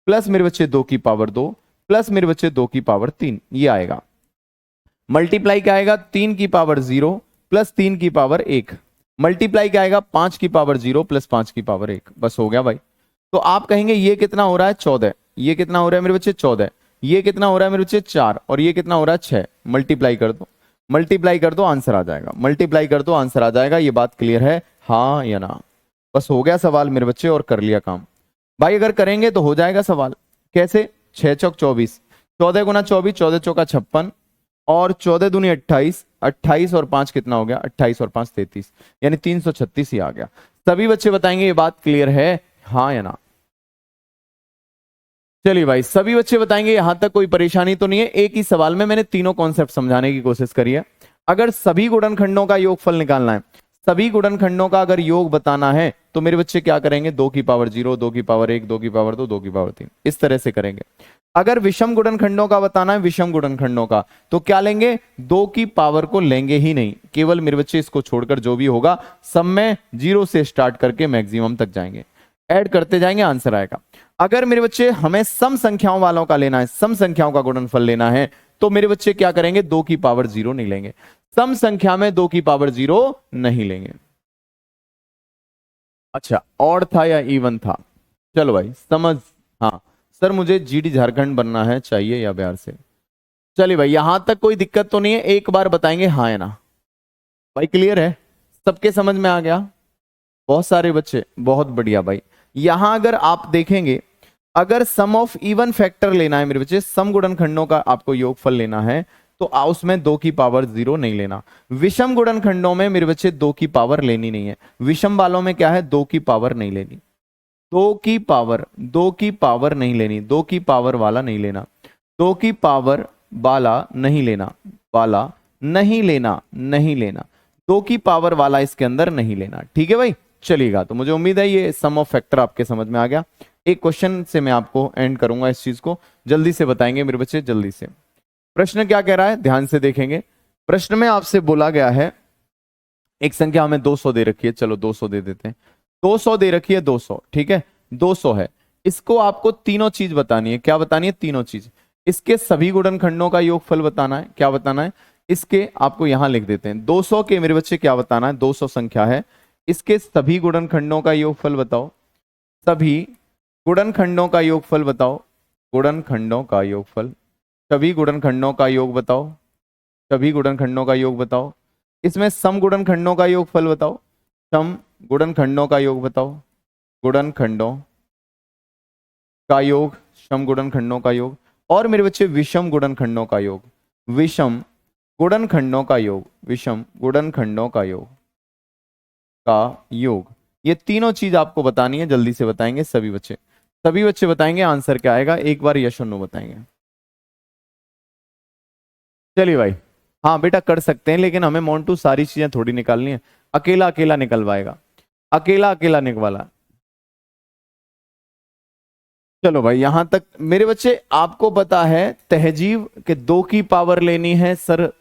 प्लस मेरे बच्चे 2 की पावर 2 प्लस मेरे बच्चे 2 की पावर 3, ये आएगा। मल्टीप्लाई क्या आएगा? 3 की पावर 0 प्लस 3 की पावर 1, मल्टीप्लाई क्या आएगा? 5 की पावर 0 प्लस 5 की पावर 1। बस हो गया भाई। तो आप कहेंगे ये कितना हो रहा है? 14। ये कितना हो रहा है मेरे बच्चे? 14। ये कितना हो रहा है मेरे बच्चे? 4। और ये कितना हो रहा है? 6। मल्टीप्लाई कर दो, मल्टीप्लाई कर दो, आंसर आ जाएगा। मल्टीप्लाई कर दो, आंसर आ जाएगा। ये बात क्लियर है, हाँ या ना? बस हो गया सवाल मेरे बच्चे, और कर लिया काम भाई। अगर करेंगे तो हो जाएगा सवाल। कैसे? 6 चौक 24, 14 गुना 24, 14 चौका 56, और 14 दूनी 28, 28 और 5 कितना हो गया? 28 और 5 33, यानी 336 ही आ गया। सभी बच्चे बताएंगे ये बात क्लियर है, हाँ या ना? चलिए भाई, सभी बच्चे बताएंगे यहां तक कोई परेशानी तो नहीं है। एक ही सवाल में मैंने तीनों कॉन्सेप्ट समझाने की कोशिश करी है। अगर सभी गुणनखंडों का योगफल निकालना है, सभी गुणनखंडों का अगर योग बताना है, तो मेरे बच्चे क्या करेंगे? 2 की पावर 0, 2 की पावर 1, 2 की पावर 2, 2 की पावर 3, इस तरह से करेंगे। अगर विषम गुणनखंडों का बताना है, विषम गुणनखंडों का, तो क्या लेंगे? 2 की पावर को लेंगे ही नहीं, केवल मेरे बच्चे इसको छोड़कर जो भी होगा सब में 0 से स्टार्ट करके मैक्सिमम तक जाएंगे, ऐड करते जाएंगे, आंसर आएगा। अगर मेरे बच्चे हमें सम संख्याओं वालों का लेना है, सम संख्याओं का गुणनफल लेना है, तो मेरे बच्चे क्या करेंगे? 2 की पावर 0 नहीं लेंगे। सम संख्या में 2 की पावर 0 नहीं लेंगे। अच्छा, ऑड था या इवन था? चलो भाई समझ। हाँ सर, मुझे जीडी झारखंड बनना है, चाहिए या बिहार से? चलिए भाई, यहां तक कोई दिक्कत तो नहीं है, एक बार बताएंगे हाँ या ना? भाई क्लियर है, सबके समझ में आ गया? बहुत सारे बच्चे, बहुत बढ़िया भाई। यहां अगर आप देखेंगे, अगर सम ऑफ इवन फैक्टर लेना है मेरे बच्चे, सम गुणनखंडों का आपको योगफल लेना है, तो उसमें 2 की पावर 0 नहीं लेना। विषम गुणनखंडों में मेरे बच्चे 2 की पावर लेनी नहीं है। विषम वालों में क्या है? 2 की पावर नहीं लेनी, 2 की पावर, 2 की पावर नहीं लेनी, 2 की पावर वाला नहीं लेना, 2 की पावर वाला नहीं लेना, वाला नहीं लेना, नहीं लेना, 2 की पावर वाला इसके अंदर नहीं लेना। ठीक है भाई, चलिएगा। तो मुझे उम्मीद है ये सम ऑफ फैक्टर आपके समझ में आ गया। एक क्वेश्चन से मैं आपको एंड करूंगा इस चीज को, जल्दी से बताएंगे मेरे बच्चे, जल्दी से। प्रश्न क्या कह रहा है, ध्यान से देखेंगे। प्रश्न में आपसे बोला गया है, एक संख्या हमें 200 दे रखी है, चलो 200 दे देते हैं। 200 दे रखी है, 200, ठीक है, 200 है। इसको आपको तीनों चीज बतानी है। क्या बतानी है? तीनों चीज। इसके सभी गुणनखंडों का योगफल बताना है। क्या बताना है? इसके, आपको यहां लिख देते हैं 200 के मेरे बच्चे क्या बताना है? 200 संख्या है, इसके सभी गुणनखंडों का योगफल बताओ। सभी गुणनखंडों का योगफल बताओ, गुणनखंडों का योगफल, सभी गुणनखंडों का योग बताओ, सभी गुणनखंडों का योग बताओ। इसमें सम गुणनखंडों का योगफल बताओ, सम गुणनखंडों का योग बताओ, गुणनखंडों का योग, सम गुणनखंडों का योग। और मेरे बच्चे विषम गुणनखंडों का योग, विषम गुणनखंडों का योग, विषम गुणनखंडों का योग, का योग। ये तीनों चीज आपको बतानी है, जल्दी से बताएंगे सभी बच्चे। सभी बच्चे बताएंगे, आंसर क्या आएगा, एक बार यस और नो बताएंगे। चलिए भाई, हाँ बेटा कर सकते हैं, लेकिन हमें मोन्टू सारी चीजें थोड़ी निकालनी है, अकेला अकेला निकलवाएगा, अकेला अकेला निकलवाला। चलो भाई, यहां तक मेरे बच्चे आपको पता है तहजीब के 2 की पावर लेनी है सर,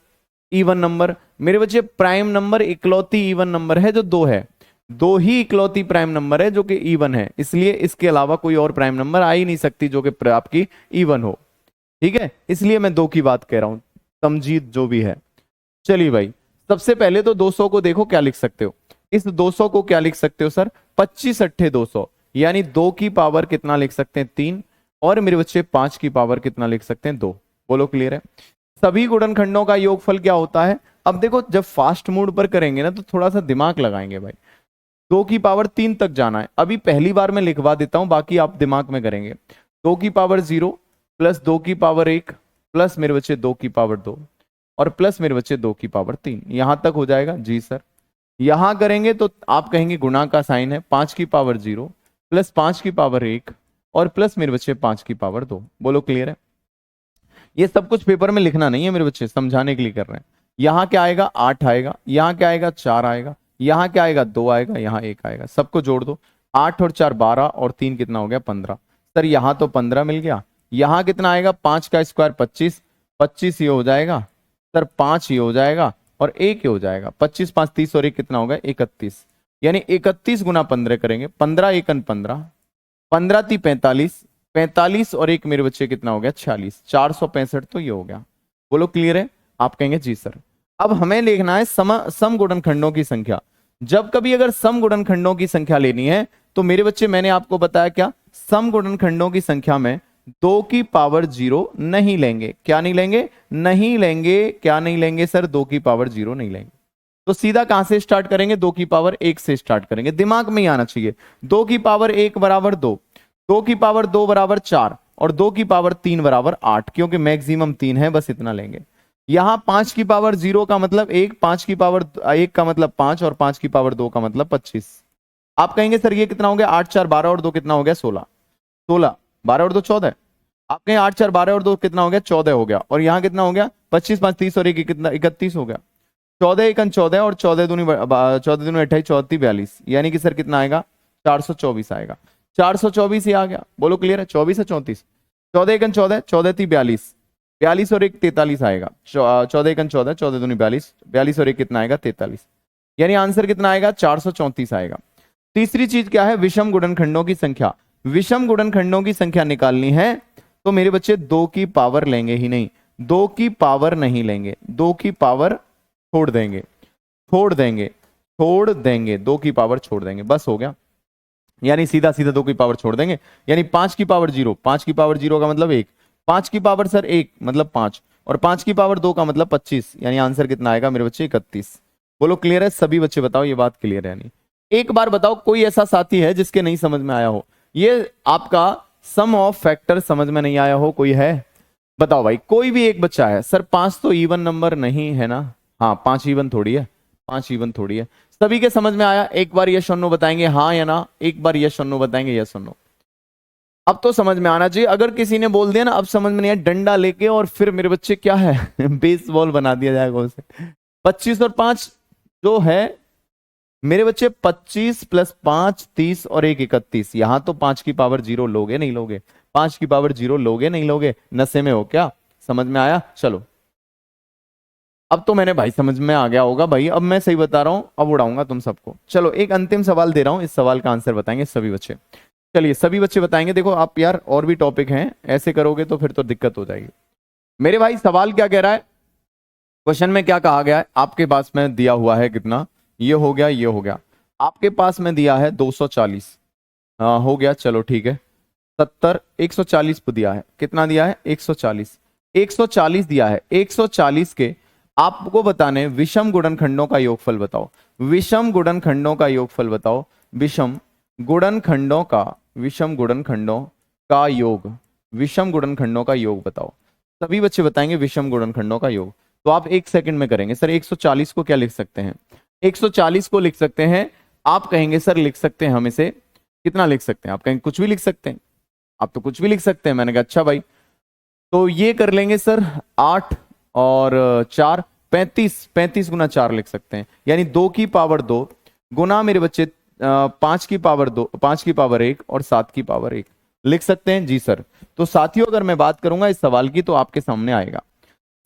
इवन नंबर। मेरे बच्चे प्राइम नंबर इकलौती इवन नंबर है जो 2 है, 2 ही इकलौती प्राइम नंबर है जो कि इवन है, इसलिए इसके अलावा कोई और प्राइम नंबर आ ही नहीं सकती जो कि आपकी इवन हो। ठीक है, इसलिए मैं 2 की बात कह रहा हूं, तमजीद जो भी है। चलिए भाई, सबसे पहले तो 200 को देखो क्या लिख सकते हो। इस 200 को क्या लिख सकते हो सर? 25 अट्ठे 200, यानी 2 की पावर कितना लिख सकते हैं? 3। और मेरे बच्चे 5 की पावर कितना लिख सकते हैं? 2। बोलो क्लियर है? सभी गुणनखंडों का योगफल क्या होता है? अब देखो, जब फास्ट मूड पर करेंगे ना तो थोड़ा सा दिमाग लगाएंगे भाई। 2 की पावर 3 तक जाना है, अभी पहली बार मैं लिखवा देता हूं, बाकी आप दिमाग में करेंगे। 2 की पावर 0 प्लस 2 की पावर 1 प्लस मेरे बच्चे 2 की पावर 2 और प्लस मेरे बच्चे 2 की पावर 3, यहां तक हो जाएगा? जी सर, यहां करेंगे तो आप कहेंगे गुणा का साइन है, 5 की पावर 0 प्लस 5 की पावर 1 और प्लस मेरे बच्चे 5 की पावर 2। बोलो क्लियर है? ये सब कुछ पेपर में लिखना नहीं है मेरे बच्चे, समझाने के लिए कर रहे हैं। यहाँ क्या आएगा? 8 आएगा, यहाँ क्या आएगा? 4 आएगा, यहाँ क्या आएगा? 2 आएगा, यहाँ 1 आएगा। सबको जोड़ दो, 8 और 4 12 और 3 कितना हो गया? 15। सर यहाँ तो 15 मिल गया, यहाँ कितना आएगा? 5 का स्क्वायर 25, 25 ये हो जाएगा सर, 5 ये हो जाएगा और 1 ये हो जाएगा। 25 5 30 और 1 कितना हो गया? 31। यानी 31 गुना 15 करेंगे, 15 एकन 15, 15 × 45, 45 और 1 मेरे बच्चे कितना हो गया? 46, 465 तो ये हो गया। बोलो क्लियर है? आप कहेंगे जी सर। अब हमें लिखना है सम गुणनखंडों की संख्या। जब कभी अगर सम गुणनखंडों की संख्या लेनी है तो मेरे बच्चे मैंने आपको बताया क्या, सम गुणनखंडों की संख्या में 2 की पावर 0 नहीं लेंगे। क्या नहीं लेंगे? नहीं लेंगे। क्या नहीं लेंगे सर? 2 की पावर 0 नहीं लेंगे। तो सीधा कहां से स्टार्ट करेंगे? 2 की पावर 1 से स्टार्ट करेंगे। दिमाग में ही आना चाहिए, 2 की पावर 1 बराबर 2, 2 की पावर 2 बराबर 4 और 2 की पावर 3 बराबर 8, क्योंकि मैक्सिमम 3 है, बस इतना लेंगे। यहां 5 की पावर 0 का मतलब 1, 5 की पावर 1 का मतलब 5 और 5 की पावर 2 का मतलब 25। आप कहेंगे सर ये कितना हो गया? 8 4 12 और 2 कितना हो गया? 16, 16 12 और 2 14। आप कहें 8 4 12 और 2 कितना हो गया? 14 हो गया। और यहां कितना हो गया? 25 5 30 और 1 कितना? 31 हो गया। 14 एकन 14 और 14 दूनी 14 दूनी 28 34 42, यानी कि सर कितना आएगा? 424 आएगा। 424 ही आ गया। बोलो क्लियर है? 24 है 34, 14 एकन 14, 14 × 42, 42 और 1 43 आएगा। 14 एकन 14, 14 दूनी 42, 42 और 1 कितना आएगा? 43, यानी आंसर कितना आएगा? 434 आएगा। तीसरी चीज क्या है? विषम गुणनखंडों की संख्या। विषम गुणनखंडों की संख्या निकालनी है तो मेरे बच्चे 2 की पावर लेंगे ही नहीं, 2 की पावर नहीं लेंगे, 2 की पावर छोड़ देंगे, छोड़ देंगे, छोड़ देंगे, 2 की पावर छोड़ देंगे, बस हो गया। यानी सीधा सीधा 2 की पावर छोड़ देंगे। यानी 5 की पावर 0, 5 की पावर 0 का मतलब 1, 5 की पावर सर 1 मतलब 5 और 5 की पावर 2 का मतलब 25, यानी आंसर कितना आएगा मेरे बच्चे? 31। बोलो क्लियर है? सभी बच्चे बताओ ये बात क्लियर है? नहीं एक बार बताओ कोई ऐसा साथी है जिसके नहीं समझ में आया हो, ये आपका सम ऑफ फैक्टर समझ में नहीं आया हो? कोई है? बताओ भाई, कोई भी एक बच्चा है। सर 5 तो इवन नंबर नहीं है ना? हाँ 5 इवन थोड़ी है, 5 इवन थोड़ी है। सभी के समझ में आया? एक बार यस और नो बताएंगे, हाँ या ना? एक बार यस और नो बताएंगे, यस और नो। अब तो समझ में आना चाहिए। अगर किसी ने बोल दिया ना अब समझ में नहीं आया, डंडा लेके और फिर मेरे बच्चे क्या है बेसबॉल बना दिया जाएगा उसे। 25 और 5 जो है मेरे बच्चे, 25 + 5 30 और 1 31। यहां तो 5 की पावर 0 लोगे नहीं लोगे? 5 की पावर 0 लोगे नहीं लोगे? नशे में हो क्या? समझ में आया? चलो अब तो मैंने भाई समझ में आ गया होगा भाई, अब मैं सही बता रहा हूं, अब उड़ाऊंगा तुम सबको। चलो एक अंतिम सवाल दे रहा हूं, इस सवाल का आंसर बताएंगे सभी बच्चे। चलिए सभी बच्चे बताएंगे। देखो आप यार और भी टॉपिक हैं, ऐसे करोगे तो फिर तो दिक्कत हो जाएगी मेरे भाई। सवाल क्या कह रहा है? क्वेश्चन में क्या कहा गया है? आपके पास में दिया हुआ है कितना? ये हो गया, ये हो गया। आपके पास में दिया है 240, हो गया, चलो ठीक है। 70 140 पे दिया है, कितना दिया है? 140, 140 दिया है। 140 के आपको बताने विषम गुणनखंडों का योगफल बताओ। विषम गुणनखंडों का योगफल बताओ। विषम गुणनखंडों का, विषम गुणनखंडों का योग, विषम गुणनखंडों का योग बताओ। सभी बच्चे बताएंगे विषम गुणनखंडों का योग। तो आप 1 सेकंड में करेंगे। सर 140 को क्या लिख सकते हैं? 140 को लिख सकते हैं, आप कहेंगे सर लिख सकते हैं हम इसे, कितना लिख सकते हैं? आप कहेंगे कुछ भी लिख सकते हैं। आप तो कुछ भी लिख सकते हैं। मैंने कहा अच्छा भाई, तो ये कर लेंगे सर 8 और 4 35, 35 गुना 4 लिख सकते हैं, यानी 2 की पावर 2 गुना मेरे बच्चे 5 की पावर 2, 5 की पावर 1 और 7 की पावर 1 लिख सकते हैं। जी सर। तो साथियों अगर मैं बात करूंगा इस सवाल की तो आपके सामने आएगा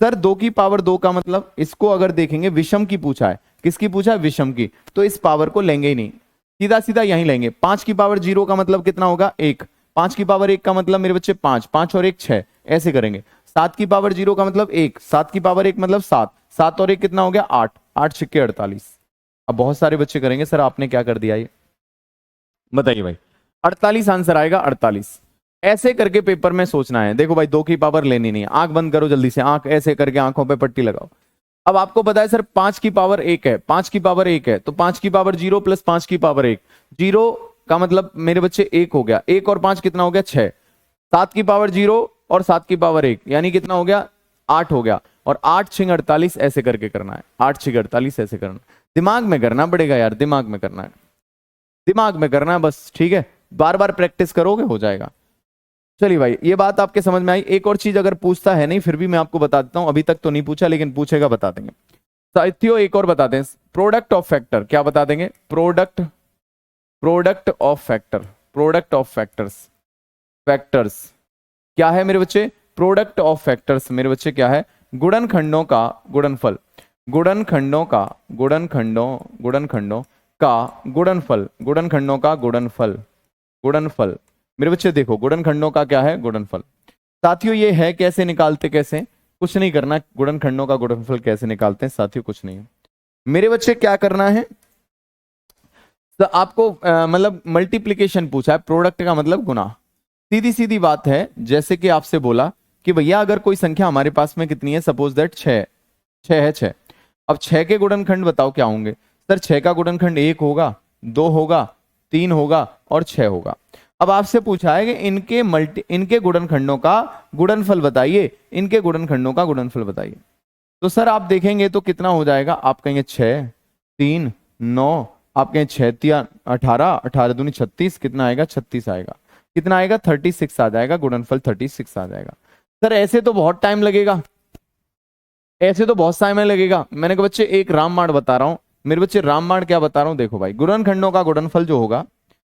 सर 2 की पावर 2 का मतलब, इसको अगर देखेंगे विषम की पूछा है। किसकी पूछा है? विषम की। तो इस पावर को लेंगे ही नहीं, सीधा सीधा यहीं लेंगे। 5 की पावर 0 का मतलब कितना होगा? 1, 5 की पावर 1 का मतलब मेरे बच्चे 5, 5 और 1 6, ऐसे करेंगे। 7 की पावर 0 का मतलब 1, 7 की पावर 1 मतलब 7, 7 और 1 कितना हो गया? 8, 8 छिक्के 48। अब बहुत सारे बच्चे करेंगे सर आपने क्या कर दिया, ये बताइए भाई। 48 आंसर आएगा, 48। ऐसे करके पेपर में सोचना है। देखो भाई 2 की पावर लेनी नहीं है, आंख बंद करो जल्दी से, आंख ऐसे करके आंखों पे पट्टी लगाओ। अब आपको पता है सर 5 की पावर 1 है, 5 की पावर 1 है, तो 5 की पावर 0 + 5 की पावर 1, 0 का मतलब मेरे बच्चे 1 हो गया, 1 और 5 कितना हो गया? 6, 7 की पावर 0 और 7 की पावर 1 यानी कितना हो गया? 8 हो गया, और 8 6 48 ऐसे करके करना है, 8 6 48 ऐसे करना। दिमाग में करना पड़ेगा यार, दिमाग में करना है, दिमाग में करना है बस, ठीक है, बार बार प्रैक्टिस करोगे हो जाएगा। चलिए भाई, ये बात आपके समझ में आई। एक और चीज अगर पूछता है, नहीं फिर भी मैं आपको बता देता हूं, अभी तक तो नहीं पूछा लेकिन पूछेगा, बता देंगे साथियों। एक और बता दें, प्रोडक्ट ऑफ फैक्टर, क्या बता देंगे? Product, product of factor, product of factors, factors क्या है मेरे बच्चे? प्रोडक्ट ऑफ फैक्टर्स मेरे बच्चे क्या है? गुणनखंडों का गुणनफल, गुणनखंडों का, गुणनखंडों का गुणनफल, गुणनखंडों का गुणनफल, गुणनफल मेरे बच्चे देखो, गुणनखंडों का क्या है? गुणनफल। साथियों ये है, कैसे निकालते, कैसे? कुछ नहीं करना, गुणनखंडों का गुणनफल कैसे निकालते हैं साथियों? कुछ नहीं है मेरे बच्चे, क्या करना है तो आपको मतलब मल्टीप्लीकेशन पूछा है, प्रोडक्ट का मतलब गुना। सीधी सीधी बात है, जैसे कि आपसे बोला कि भैया अगर कोई संख्या हमारे पास में कितनी है, सपोज दैट 6, 6 है 6, अब 6 के गुणनखंड बताओ क्या होंगे? सर 6 का गुणनखंड 1 होगा, 2 होगा, 3 होगा और 6 होगा। अब आपसे पूछा है कि इनके गुणनखंडों का गुणनफल बताइए, इनके गुणनखंडों का गुणनफल बताइए। तो सर आप देखेंगे तो कितना हो जाएगा? आप कहेंगे 6, 3, 9, आप कहें 6 3 18, 18 दूनी 36, कितना आएगा? 36 आएगा। कितना आएगा? 36 आ जाएगा, गुणनफल 36 आ जाएगा। सर ऐसे तो बहुत टाइम लगेगा, ऐसे तो बहुत समय लगेगा। मैंने कहा बच्चे एक रामबाण बता रहा हूं मेरे बच्चे, रामबाण क्या बता रहा हूं, देखो भाई, गुणनखंडों का गुणनफल जो होगा,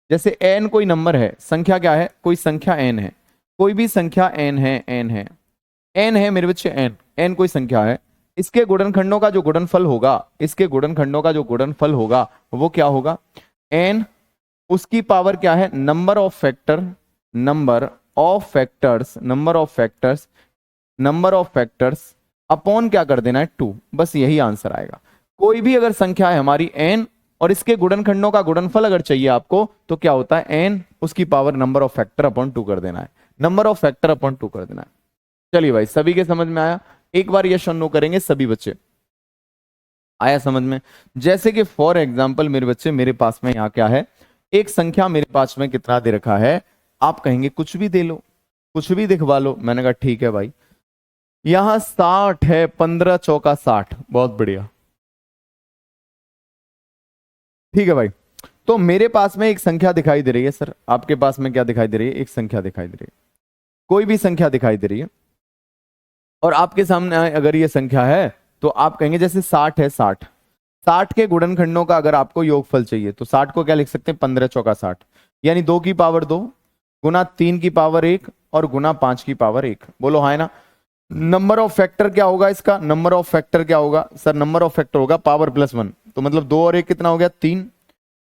जैसे n कोई नंबर है, संख्या क्या है? कोई संख्या n है, कोई भी संख्या n है, n है, n है मेरे बच्चे, n, n कोई संख्या है, इसके गुणनखंडों का जो गुणनफल होगा, इसके गुणनखंडों का जो गुणनफल होगा वो क्या होगा? n, उसकी पावर क्या है? Number of factor, number of factors, number of factors, number of factors upon क्या कर देना है? 2, बस यही आंसर आएगा। कोई भी अगर संख्या है हमारी n और इसके गुणनखंडों का गुणनफल अगर चाहिए आपको, तो क्या होता है? n उसकी power number of factor upon 2 कर देना है, नंबर ऑफ फैक्टर अपॉन 2 कर देना है। चलिए भाई, सभी के समझ में आया? एक बार यस और नो करेंगे सभी बच्चे, आया समझ में? जैसे कि फॉर एग्जाम्पल मेरे बच्चे, मेरे पास में यहाँ क्या है, एक संख्या मेरे पास में कितना दे रखा है, आप कहेंगे कुछ भी दे लो, कुछ भी दिखवा लो। मैंने कहा ठीक है भाई, यहां 60 है, 15 चौका 60, बहुत बढ़िया, ठीक है भाई। तो मेरे पास में एक संख्या दिखाई दे रही है सर, आपके पास में क्या दिखाई दे रही है? एक संख्या दिखाई दे रही है, कोई भी संख्या दिखाई दे रही है, और आपके सामने अगर ये संख्या है तो आप कहेंगे जैसे 60 है, 60, 60 के गुणनखंडों का अगर आपको योगफल चाहिए तो 60 को क्या लिख सकते हैं? 15 चौका 60, यानी 2 की पावर 2 गुना 3 की पावर 1 और गुना 5 की पावर 1। बोलो हाँ है ना? नंबर ऑफ फैक्टर क्या होगा इसका? नंबर ऑफ फैक्टर क्या होगा सर? नंबर ऑफ फैक्टर होगा पावर प्लस 1, तो मतलब 2 और 1 कितना हो गया? 3,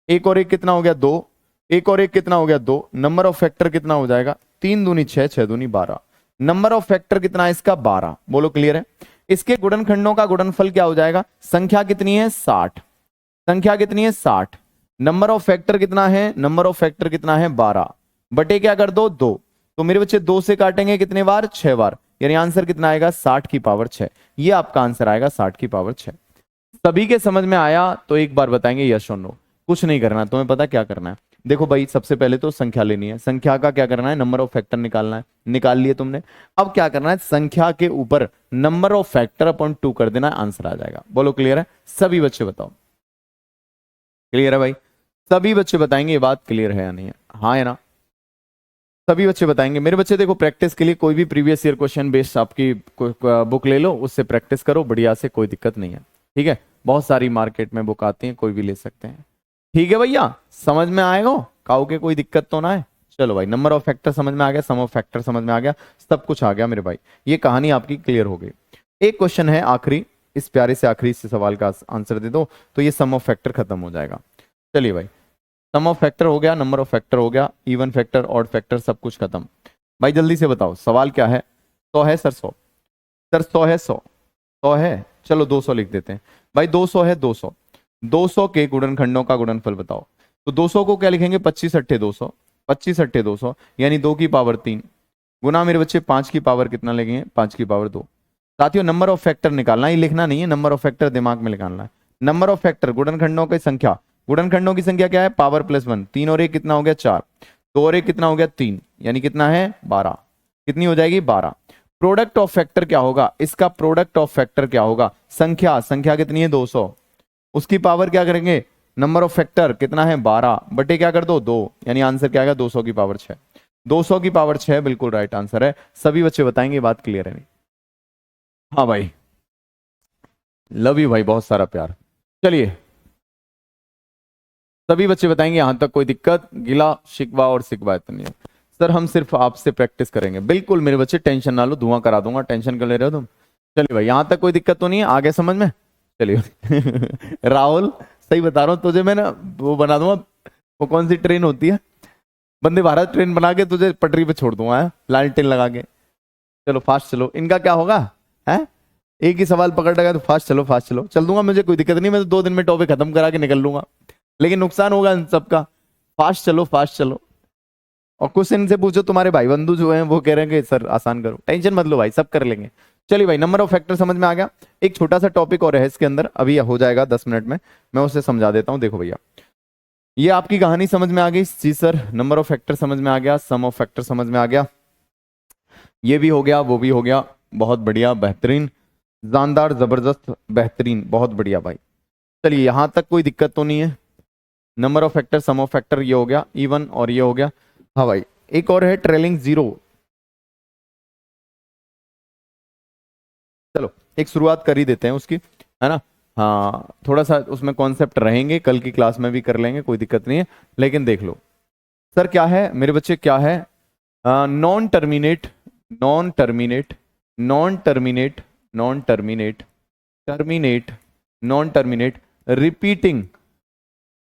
1 और 1 कितना हो गया? 2, 1 और 1 कितना हो गया? 2, नंबर ऑफ फैक्टर कितना हो जाएगा? 3 दूनी 6, 6 दूनी 12, नंबर ऑफ फैक्टर कितना है इसका? 12। बोलो क्लियर है? इसके गुणनखंडों का गुणनफल क्या हो जाएगा? संख्या कितनी है? 60, संख्या कितनी है? 60, नंबर ऑफ फैक्टर कितना है? नंबर ऑफ फैक्टर कितना है? 12, बटे क्या कर दो? 2, तो मेरे बच्चे 2 से काटेंगे कितने बार? 6 बार, यानी आंसर कितना आएगा? 60 की पावर 6, ये आपका आंसर आएगा 60 की पावर 6। सभी के समझ में आया तो एक बार बताएंगे यस और नो। कुछ नहीं करना, तुम्हें पता क्या करना है? देखो भाई, सबसे पहले तो संख्या लेनी है, संख्या का क्या करना है? नंबर ऑफ फैक्टर निकालना है, निकाल लिए तुमने। अब क्या करना है? संख्या के ऊपर नंबर ऑफ फैक्टर अपॉन 2 कर देना है, आंसर आ जाएगा। बोलो क्लियर है? सभी बच्चे बताओ, क्लियर है भाई? सभी बच्चे बताएंगे ये बात क्लियर है या नहीं है? हाँ है ना? सभी बच्चे बताएंगे। मेरे बच्चे देखो, प्रैक्टिस के लिए कोई भी प्रीवियस ईयर क्वेश्चन बेस्ड आपकी बुक ले लो, उससे प्रैक्टिस करो बढ़िया से, कोई दिक्कत नहीं है, ठीक है? बहुत सारी मार्केट में बुक आती हैं, कोई भी ले सकते हैं, ठीक है भैया? समझ में आएगा? काऊ के कोई दिक्कत तो ना है? चलो भाई, नंबर ऑफ फैक्टर समझ में आ गया, सम ऑफ फैक्टर समझ में आ गया, सब कुछ आ गया मेरे भाई, ये कहानी आपकी क्लियर हो गई। एक क्वेश्चन है आखिरी, इस प्यारे से आखिरी से सवाल का आंसर दे दो तो ये सम ऑफ फैक्टर खत्म हो जाएगा। चलिए भाई, सम ऑफ फैक्टर हो गया, नंबर ऑफ फैक्टर हो गया, इवन फैक्टर, ऑड फैक्टर, सब कुछ खत्म। भाई जल्दी से बताओ सवाल क्या है? 100 है सर? 100 सर? 100 है? 100 100 है, चलो 200 लिख देते हैं भाई। 200 है, 200, 200 के गुणनखंडों का गुणनफल बताओ। तो 200 को क्या लिखेंगे? 25 अट्ठे 200, 25 अट्ठे 200, यानी 2 की पावर 3 गुना मेरे बच्चे 5 की पावर कितना लिखेंगे? 5 की पावर 2। साथियों नंबर ऑफ फैक्टर निकालना, ये लिखना नहीं है, नंबर ऑफ फैक्टर दिमाग में निकालना है। नंबर ऑफ फैक्टर गुणनखंडों की संख्या, गुणनखंडों की संख्या क्या है? पावर प्लस 1, 3 और 1 कितना हो गया? 4, 2 और 1 कितना हो गया? 3, यानी कितना है? 12, कितनी हो जाएगी? 12। प्रोडक्ट ऑफ फैक्टर क्या होगा इसका? प्रोडक्ट ऑफ फैक्टर क्या होगा? संख्या, संख्या कितनी है? 200, उसकी पावर क्या करेंगे, नंबर ऑफ फैक्टर कितना है 12 बटे क्या कर दो 2, यानी आंसर क्या आएगा 200 की पावर 6। 200 की पावर 6 बिल्कुल राइट आंसर है। सभी बच्चे बताएंगे, बात क्लियर है नहीं? हाँ भाई, लव यू भाई, बहुत सारा प्यार। चलिए सभी बच्चे बताएंगे, यहां तक कोई दिक्कत, गिला शिकवा और सिकवा इतनी है। सर हम सिर्फ आपसे प्रैक्टिस करेंगे, बिल्कुल मेरे बच्चे टेंशन ना लो, धुआं करा दूंगा, टेंशन क्यों ले रहे हो तुम। चलिए भाई, यहां तक कोई दिक्कत तो नहीं है, आगे समझ में। चलिए राहुल सही बता रहा हूँ तुझे, मैं ना वो बना दूंगा, वो कौन सी ट्रेन होती है, वंदे भारत ट्रेन बना के तुझे पटरी पे छोड़ दूंगा, लालटेन लगा के। चलो फास्ट चलो, इनका क्या होगा है, एक ही सवाल पकड़ लगा तो फास्ट चलो फास्ट चलो, चल दूंगा, मुझे कोई दिक्कत नहीं, मैं तो 2 दिन में टॉपिक खत्म करा के निकल लूंगा, लेकिन नुकसान होगा इन सबका। फास्ट चलो फास्ट चलो। और कुछ इनसे पूछो, तुम्हारे भाई बंधु जो हैं वो कह रहे हैं कि सर आसान करो, टेंशन मत लो भाई, सब कर लेंगे। चलिए भाई, नंबर ऑफ फैक्टर समझ में आ गया। एक छोटा सा टॉपिक और है इसके अंदर, अभी हो जाएगा 10 मिनट में, मैं उसे समझा देता हूँ। देखो भैया, ये आपकी कहानी समझ में आ गई जी सर, नंबर ऑफ फैक्टर समझ में आ गया, सम ऑफ फैक्टर समझ में आ गया, ये भी हो गया वो भी हो गया, बहुत बढ़िया बेहतरीन जानदार जबरदस्त बेहतरीन, बहुत बढ़िया भाई। चलिए यहां तक कोई दिक्कत तो नहीं है, number of factor sum of factor ये हो गया इवन, और ये हो गया। हाँ भाई, एक और है ट्रेलिंग जीरो। चलो एक शुरुआत कर ही देते हैं उसकी, है ना। हाँ थोड़ा सा उसमें कॉन्सेप्ट रहेंगे, कल की क्लास में भी कर लेंगे, कोई दिक्कत नहीं है। लेकिन देख लो सर, क्या है मेरे बच्चे, क्या है non terminate, non terminate, non terminate, non terminate, terminate, non terminate, repeating,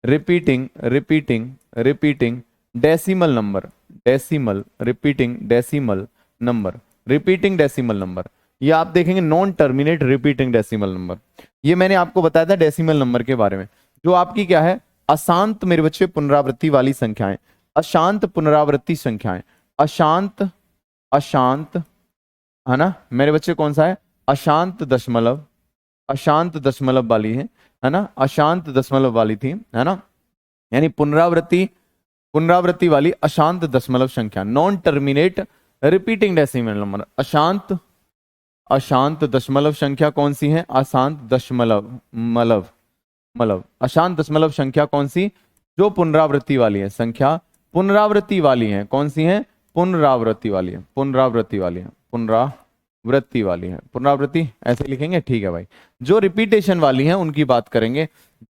repeating, repeating, repeating decimal number, decimal repeating decimal number, repeating decimal number. ये आप देखेंगे non terminate repeating decimal number. ये मैंने आपको बताया था डेसिमल नंबर के बारे में, जो आपकी क्या है, अशांत मेरे बच्चे पुनरावृत्ति वाली संख्याएं, अशांत पुनरावृत्ति संख्याएं, अशांत, अशांत, है ना मेरे बच्चे, कौन सा है, अशांत दशमलव, अशांत दशमलव वाली है ना, अशांत दशमलव वाली थी, है ना, यानी पुनरावृत्ति, पुनरावृत्ति वाली अशांत दशमलव संख्या, non terminate repeating decimal number. अशांत, अशांत दशमलव संख्या कौन सी है, अशांत दशमलव मलव, मलव अशांत दशमलव संख्या कौन सी, जो पुनरावृत्ति वाली है, संख्या पुनरावृत्ति वाली है, कौन सी है, पुनरावृत्ति वाली है, पुनरावृत्ति वाली है, पुनरावृत्ति वाली है, पुनरावृत्ति ऐसे लिखेंगे, ठीक है भाई। जो रिपीटेशन वाली है उनकी बात करेंगे,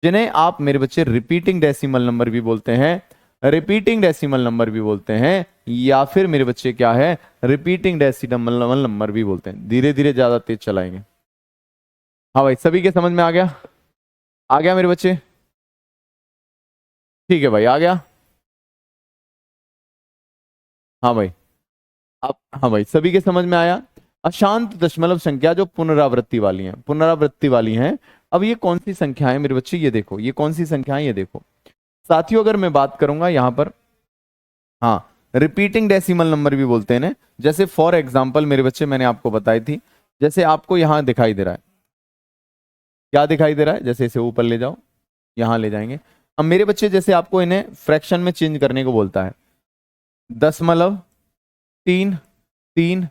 जिन्हें आप मेरे बच्चे रिपीटिंग डेसिमल नंबर भी बोलते हैं, रिपीटिंग डेसिमल नंबर भी बोलते हैं, या फिर मेरे बच्चे क्या है, रिपीटिंग डेसिमल नंबर भी बोलते हैं। धीरे धीरे ज्यादा तेज चलाएंगे। हाँ भाई, सभी के समझ में आ गया मेरे बच्चे, ठीक है भाई, आ गया। हाँ भाई, अब हाँ भाई, सभी के समझ में आया। अशांत दशमलव संख्या जो पुनरावृत्ति वाली हैं, पुनरावृत्ति वाली हैं। अब ये कौन सी संख्या है मेरे बच्चे, ये देखो, ये कौन सी संख्या है, ये देखो साथियों, अगर मैं बात करूंगा यहां पर, हाँ रिपीटिंग डेसिमल नंबर भी बोलते हैं ना, जैसे फॉर एग्जाम्पल मेरे बच्चे मैंने आपको बताई थी, जैसे आपको यहां दिखाई दे रहा है, क्या दिखाई दे रहा है, जैसे इसे ऊपर ले जाओ, यहां ले जाएंगे। अब मेरे बच्चे जैसे आपको इन्हें फ्रैक्शन में चेंज करने को बोलता है, दशमलव, 3, 3,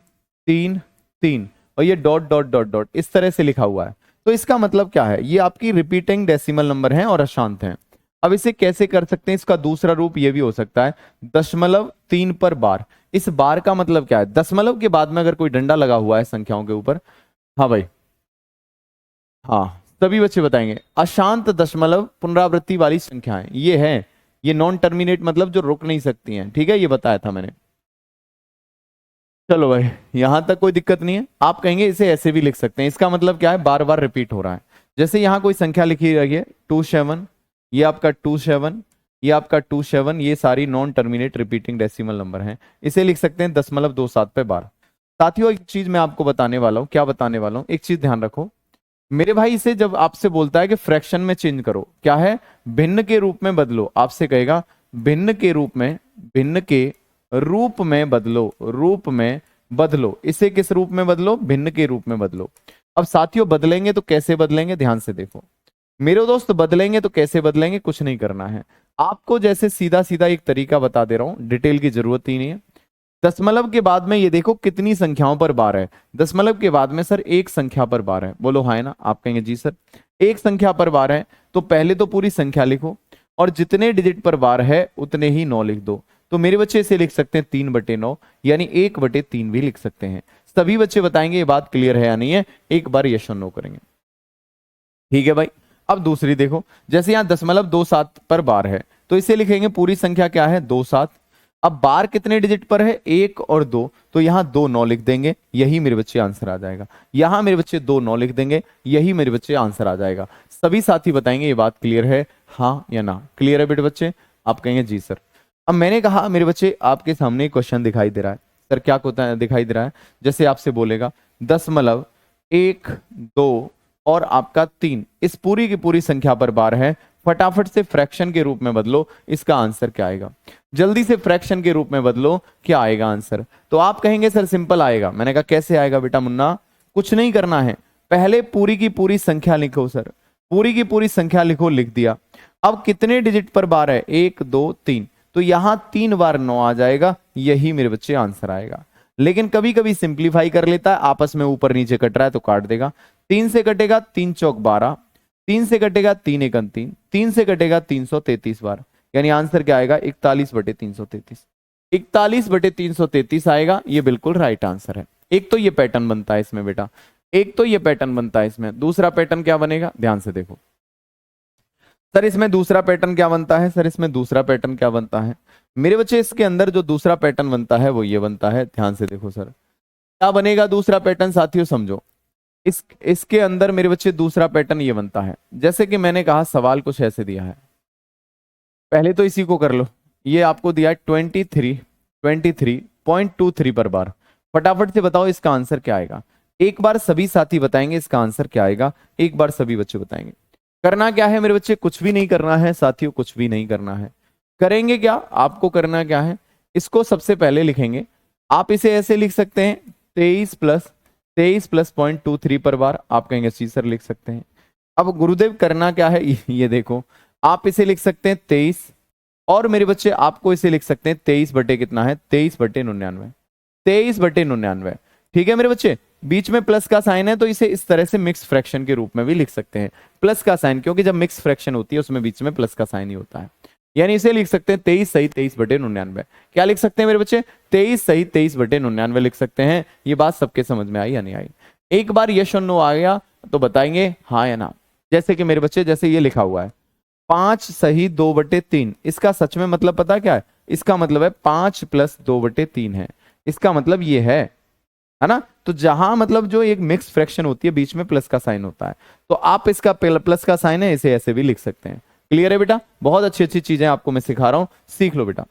3, 3, और ये डॉट डॉट डॉट डॉट इस तरह से लिखा हुआ है, तो इसका मतलब क्या है, ये आपकी रिपीटिंग डेसिमल नंबर है और अशांत हैं। अब इसे कैसे कर सकते हैं, इसका दूसरा रूप ये भी हो सकता है, दशमलव 3 पर बार। इस बार का मतलब क्या है, दशमलव के बाद में अगर कोई डंडा लगा हुआ है संख्याओं के ऊपर। हाँ भाई, हाँ सभी बच्चे बताएंगे, अशांत दशमलव पुनरावृत्ति वाली संख्याएं ये है, ये नॉन टर्मिनेट मतलब जो रुक नहीं सकती हैं, ठीक है, ये बताया था मैंने। चलो भाई, यहां तक कोई दिक्कत नहीं है। आप कहेंगे इसे ऐसे भी लिख सकते हैं, इसका मतलब क्या है, बार बार रिपीट हो रहा है। जैसे यहां कोई संख्या लिखी रही है 27, ये आपका 27, ये आपका 27, ये सारी non terminate repeating decimal number हैं, इसे लिख सकते हैं 0.27 पे बार। साथियों एक चीज मैं आपको बताने वाला हूं, क्या बताने वाला हूं, एक चीज ध्यान रखो मेरे भाई, इसे जब आपसे बोलता है कि फ्रैक्शन में चेंज करो, क्या है, भिन्न के रूप में बदलो, आपसे कहेगा भिन्न के रूप में, भिन्न के रूप में बदलो, रूप में बदलो, इसे किस रूप में बदलो, भिन्न के रूप में बदलो। अब साथियों बदलेंगे तो कैसे बदलेंगे, ध्यान से देखो मेरे दोस्त, बदलेंगे तो कैसे बदलेंगे, कुछ नहीं करना है आपको, जैसे सीधा सीधा एक तरीका बता दे रहा हूं, डिटेल की जरूरत ही नहीं है। दशमलव के बाद में ये देखो कितनी संख्याओं पर बार है। दशमलव के बाद में सर एक संख्या पर बार है, बोलो हाँ है ना, आप कहेंगे जी सर। एक संख्या पर बार है तो पहले तो पूरी संख्या लिखो और जितने डिजिट पर बार है उतने ही 9 लिख दो। तो मेरे बच्चे इसे लिख सकते हैं 3/9, यानी 1/3 भी लिख सकते हैं। सभी बच्चे बताएंगे ये बात क्लियर है या नहीं है, एक बार यस और नो करेंगे। ठीक है भाई। अब दूसरी देखो, जैसे यहां 0.27 पर बार है तो इसे लिखेंगे पूरी संख्या क्या है 27। अब बार कितने डिजिट पर है 1 और 2, तो यहां 2 9 लिख देंगे, यही मेरे बच्चे आंसर आ जाएगा। यहां मेरे बच्चे 2 9 लिख देंगे, यही मेरे बच्चे आंसर आ जाएगा। सभी साथी बताएंगे ये बात क्लियर है हाँ या ना। क्लियर है बेटे बच्चे, आप कहेंगे जी सर। अब मैंने कहा मेरे बच्चे आपके सामने एक क्वेश्चन दिखाई दे रहा है। सर क्या दिखाई दे रहा है, जैसे आपसे बोलेगा 0.1 2 और आपका 3 इस पूरी की पूरी संख्या पर बार है, फटाफट से फ्रैक्शन के रूप में बदलो, इसका आंसर क्या आएगा। जल्दी से फ्रैक्शन के रूप में बदलो, क्या आएगा आंसर। तो आप कहेंगे सर सिंपल आएगा। मैंने कहा कैसे आएगा बेटा मुन्ना, कुछ नहीं करना है, पहले पूरी की पूरी संख्या लिखो सर, पूरी की पूरी संख्या लिखो, लिख दिया। अब कितने डिजिट पर बार है 1 2 3, तो यहां 3 बार 9 आ जाएगा, यही मेरे बच्चे आंसर आएगा। लेकिन कभी कभी सिंप्लीफाई कर लेता है, आपस में ऊपर नीचे कट रहा है तो काट देगा। 3 से कटेगा 3 चौक 12, 3 से कटेगा 3 एकम 3, 3 से कटेगा 333 बार, यानी आंसर क्या आएगा 41/333। 41/333 आएगा, ये बिल्कुल राइट आंसर है। एक तो ये पैटर्न बनता है इसमें बेटा, एक तो ये पैटर्न बनता है इसमें। दूसरा पैटर्न क्या बनेगा, ध्यान से देखो सर, इसमें दूसरा पैटर्न क्या बनता है, सर इसमें दूसरा पैटर्न क्या बनता है मेरे बच्चे, इसके अंदर जो दूसरा पैटर्न बनता है वो ये बनता है। ध्यान से देखो सर क्या बनेगा दूसरा पैटर्न, साथियों समझो। इसके अंदर मेरे बच्चे दूसरा पैटर्न ये बनता है, जैसे कि मैंने कहा सवाल कुछ ऐसे दिया है, पहले तो इसी को कर लो। ये आपको दिया है 23.23 पर बार, फटाफट से बताओ इसका आंसर क्या आएगा। एक बार सभी साथी बताएंगे इसका आंसर क्या आएगा, एक बार सभी बच्चे बताएंगे। करना क्या है मेरे बच्चे, कुछ भी नहीं करना है साथियों, कुछ भी नहीं करना है। करेंगे क्या, आपको करना क्या है, इसको सबसे पहले लिखेंगे। आप इसे ऐसे लिख सकते हैं 23 प्लस 0.23 पर बार, आप कहेंगे सी सर लिख सकते हैं। अब गुरुदेव करना क्या है, ये देखो आप इसे लिख सकते हैं 23, और मेरे बच्चे आपको इसे लिख सकते हैं 23 बटे कितना है 23/99, 23/99। ठीक है मेरे बच्चे, बीच में प्लस का साइन है तो इसे इस तरह से मिक्स फ्रैक्शन के रूप में भी लिख सकते हैं। प्लस का साइन, क्योंकि जब मिक्स फ्रैक्शन होती है उसमें बीच में प्लस का साइन ही होता है, यानी इसे लिख सकते हैं 23 सही 23/99। क्या लिख सकते हैं मेरे बच्चे, 23 सही 23/99 लिख सकते हैं। ये बात सबके समझ में आई या नहीं आई। एक बार यस और नो आ गया तो बताएंगे हाँ या ना। जैसे कि मेरे बच्चे जैसे ये लिखा हुआ है 5 सही 2/3, इसका सच में मतलब पता क्या है, इसका मतलब है 5 + 2/3 है, इसका मतलब ये है ना। तो जहां मतलब जो एक मिक्स फ्रैक्शन होती है बीच में प्लस का साइन होता है, तो आप इसका प्लस का साइन है इसे ऐसे भी लिख सकते हैं। क्लियर है बेटा, बहुत अच्छी अच्छी चीजें आपको मैं सिखा रहा हूं, सीख लो बेटा।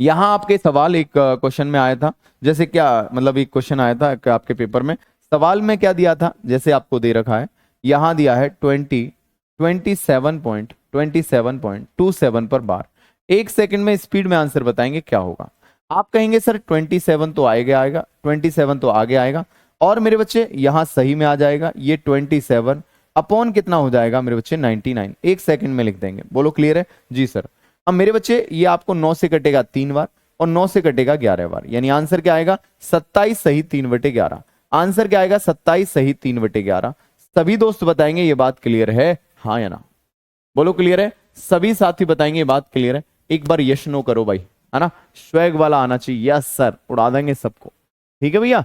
यहां आपके सवाल एक क्वेश्चन में आया था, जैसे क्या मतलब एक क्वेश्चन आया था कि आपके पेपर में, सवाल में क्या दिया था, जैसे आपको दे रखा है यहां दिया है 27.27 पर बार। एक सेकंड में स्पीड में आंसर बताएंगे क्या होगा। आप कहेंगे सर 27 तो आएगा 27 तो आगे आएगा, और मेरे बच्चे यहां सही में आ जाएगा, ये 27 अपॉन कितना हो जाएगा मेरे बच्चे 99, एक सेकंड में लिख देंगे। बोलो क्लियर है जी सर। अब मेरे बच्चे ये आपको 9 से कटेगा 3 बार और 9 से कटेगा 11 बार, यानी आंसर क्या आएगा 27 सही 3/11। आंसर क्या आएगा 27 सही 3/11। सभी दोस्त बताएंगे ये बात क्लियर है हाँ या ना, बोलो क्लियर है। सभी साथी बताएंगे ये बात क्लियर है, एक बार यश नो करो भाई, है ना, स्वैग वाला आना चाहिए। यस सर, उड़ा देंगे सबको। ठीक है भैया,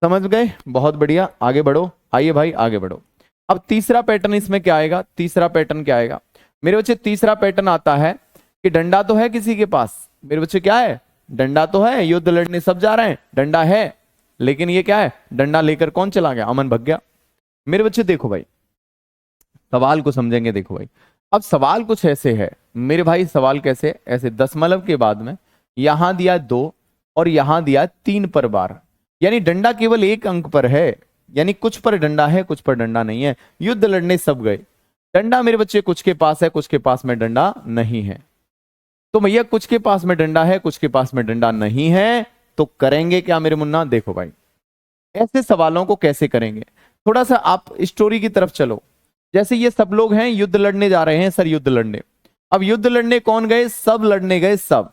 समझ गए, बहुत बढ़िया, आगे बढ़ो, आइए भाई आगे बढ़ो। अब तीसरा पैटर्न इसमें क्या आएगा, तीसरा पैटर्न क्या आएगा मेरे बच्चे, तीसरा पैटर्न आता है कि डंडा तो है किसी के पास, मेरे बच्चे क्या है, डंडा तो है, युद्ध लड़ने सब जा रहे हैं, डंडा है, लेकिन ये क्या है, डंडा लेकर कौन चला गया, अमन भग गया। मेरे बच्चे देखो भाई, सवाल को समझेंगे, देखो भाई अब सवाल कुछ ऐसे है मेरे भाई, सवाल कैसे, ऐसे दशमलव के बाद में यहां दिया 2 और यहां दिया 3 पर बार, यानी डंडा केवल एक अंक पर है, यानी कुछ पर डंडा है कुछ पर डंडा नहीं है, युद्ध लड़ने सब गए, डंडा मेरे बच्चे कुछ के पास है कुछ के पास में डंडा नहीं है। तो भैया कुछ के पास में डंडा है कुछ के पास में डंडा नहीं है, तो करेंगे क्या मेरे मुन्ना, देखो भाई ऐसे सवालों को कैसे करेंगे, थोड़ा सा आप स्टोरी की तरफ चलो। जैसे ये सब लोग हैं युद्ध लड़ने जा रहे हैं सर, युद्ध लड़ने, अब युद्ध लड़ने कौन गए, सब लड़ने गए, सब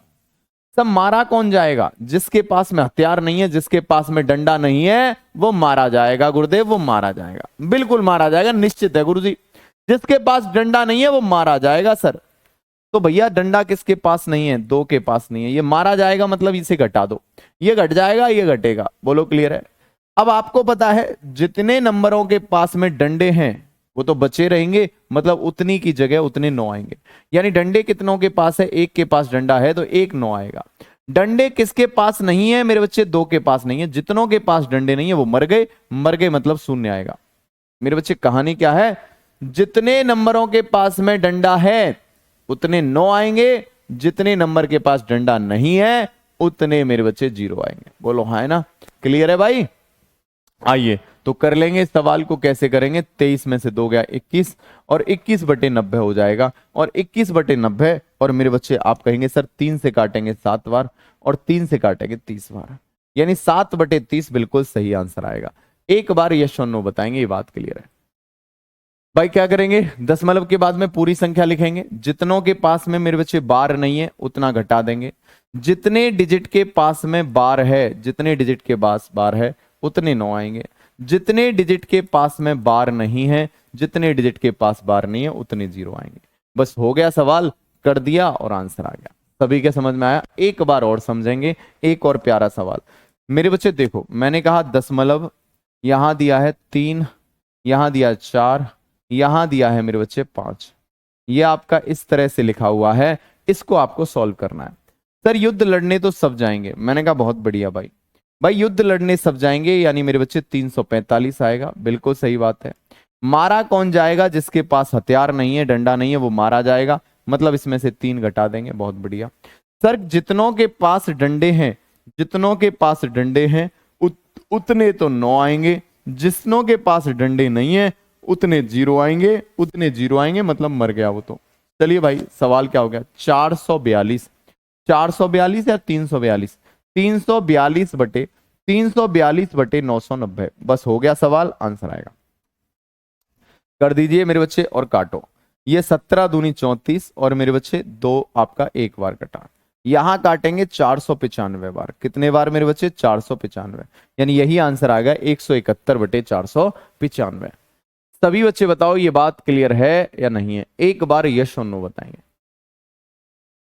सब मारा कौन जाएगा? जिसके पास में हथियार नहीं है, जिसके पास में डंडा नहीं है, वो मारा जाएगा गुरुदेव, वो मारा जाएगा, बिल्कुल मारा जाएगा, निश्चित है गुरुजी। जिसके पास डंडा नहीं है वो मारा जाएगा सर। तो भैया डंडा किसके पास नहीं है? दो के पास नहीं है, ये मारा जाएगा, मतलब इसे घटा दो, ये घट जाएगा, ये घटेगा। बोलो क्लियर है? अब आपको पता है जितने नंबरों के पास में डंडे हैं वो तो बचे रहेंगे, मतलब उतनी की जगह उतने 9 आएंगे। यानी डंडे कितनों के पास है? एक के पास डंडा है तो एक 9 आएगा। डंडे किसके पास नहीं है मेरे बच्चे? दो के पास नहीं है। जितनों के पास डंडे नहीं है वो मर गए, मर गए मतलब शून्य आएगा। मेरे बच्चे कहानी क्या है? जितने नंबरों के पास में डंडा है उतने 9 आएंगे, जितने नंबर के पास डंडा नहीं है उतने मेरे बच्चे 0 आएंगे। बोलो हाँ है ना? क्लियर है भाई? आइए तो कर लेंगे इस सवाल को। कैसे करेंगे? 23 में से 2 गया 21 और 21/90 हो जाएगा। और 21/90 और मेरे बच्चे आप कहेंगे सर 3 से काटेंगे 7 बार और 3 से काटेंगे 30 बार, यानी 7/30 बिल्कुल सही आंसर आएगा। एक बार यस और नो बताएंगे, ये बात क्लियर है भाई। क्या करेंगे? दशमलव के बाद में पूरी संख्या लिखेंगे। जितनों के पास में मेरे बच्चे बार नहीं है उतना घटा देंगे। जितने डिजिट के पास में बार है, जितने डिजिट के पास बार है उतने 9 आएंगे। जितने डिजिट के पास में बार नहीं है, जितने डिजिट के पास बार नहीं है उतने 0 आएंगे। बस हो गया सवाल, कर दिया और आंसर आ गया। सभी के समझ में आया? एक बार और समझेंगे, एक और प्यारा सवाल। मेरे बच्चे देखो, मैंने कहा दशमलव, यहां दिया है 3, यहां दिया 4, यहां दिया है मेरे बच्चे 5। ये आपका इस तरह से लिखा हुआ है, इसको आपको सॉल्व करना है। सर युद्ध लड़ने तो सब जाएंगे। मैंने कहा बहुत बढ़िया भाई, भाई युद्ध लड़ने सब जाएंगे, यानी मेरे बच्चे 345 आएगा, बिल्कुल सही बात है। मारा कौन जाएगा? जिसके पास हथियार नहीं है, डंडा नहीं है, वो मारा जाएगा, मतलब इसमें से 3 घटा देंगे, बहुत बढ़िया। सर जितनों के पास डंडे हैं, जितनों के पास डंडे हैं उतने तो 9 आएंगे, जितनों के पास डंडे नहीं है उतने 0 आएंगे, उतने 0 आएंगे, मतलब मर गया वो तो। चलिए भाई सवाल क्या हो गया? 442, 442 या 342? 342/342/990। बस हो गया सवाल, आंसर आएगा। कर दीजिए मेरे बच्चे और काटो। ये 17 दूनी 34 और मेरे बच्चे 2 आपका एक बार कटा। यहां काटेंगे 495 बार। कितने बार मेरे बच्चे? 495, यानी यही आंसर आ गया 171/495। सभी बच्चे बताओ ये बात क्लियर है या नहीं है? एक बार यस और नो बताएंगे।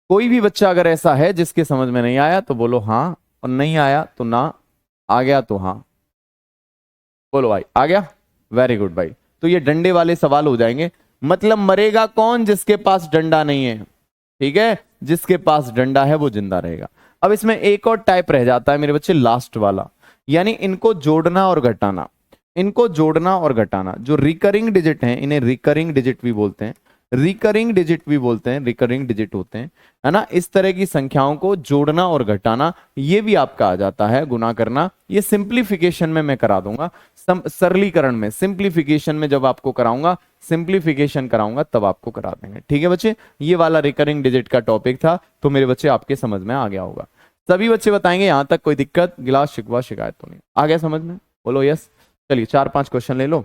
कोई भी बच्चा अगर ऐसा है जिसके समझ में नहीं आया तो बोलो हाँ, और नहीं आया तो ना, आ गया तो हाँ। बोलो भाई आ गया, वेरी गुड भाई। तो ये डंडे वाले सवाल हो जाएंगे। मतलब मरेगा कौन? जिसके पास डंडा नहीं है, ठीक है? जिसके पास डंडा है वो जिंदा रहेगा। अब इसमें एक और टाइप रह जाता है मेरे बच्चे, लास्ट वाला, यानी इनको जोड़ना और घटाना। इनको जोड़ना और घटाना, जो रिकरिंग डिजिट हैं इन्हें रिकरिंग डिजिट भी बोलते हैं, रिकरिंग डिजिट भी बोलते हैं, रिकरिंग डिजिट होते हैं, है ना? इस तरह की संख्याओं को जोड़ना और घटाना, ये भी आपका आ जाता है। गुना करना, ये सिंप्लीफिकेशन में मैं करा दूंगा, सरलीकरण में, सिंप्लीफिकेशन में जब आपको कराऊंगा, सिंप्लीफिकेशन कराऊंगा तब आपको करा देंगे, ठीक है बच्चे? ये वाला रिकरिंग डिजिट का टॉपिक था, तो मेरे बच्चे आपके समझ में आ गया होगा। सभी बच्चे बताएंगे यहां तक कोई दिक्कत, गिलास, शिकवा, शिकायत तो नहीं? आ गया समझ में? बोलो यस। चलिए 4-5 क्वेश्चन ले लो,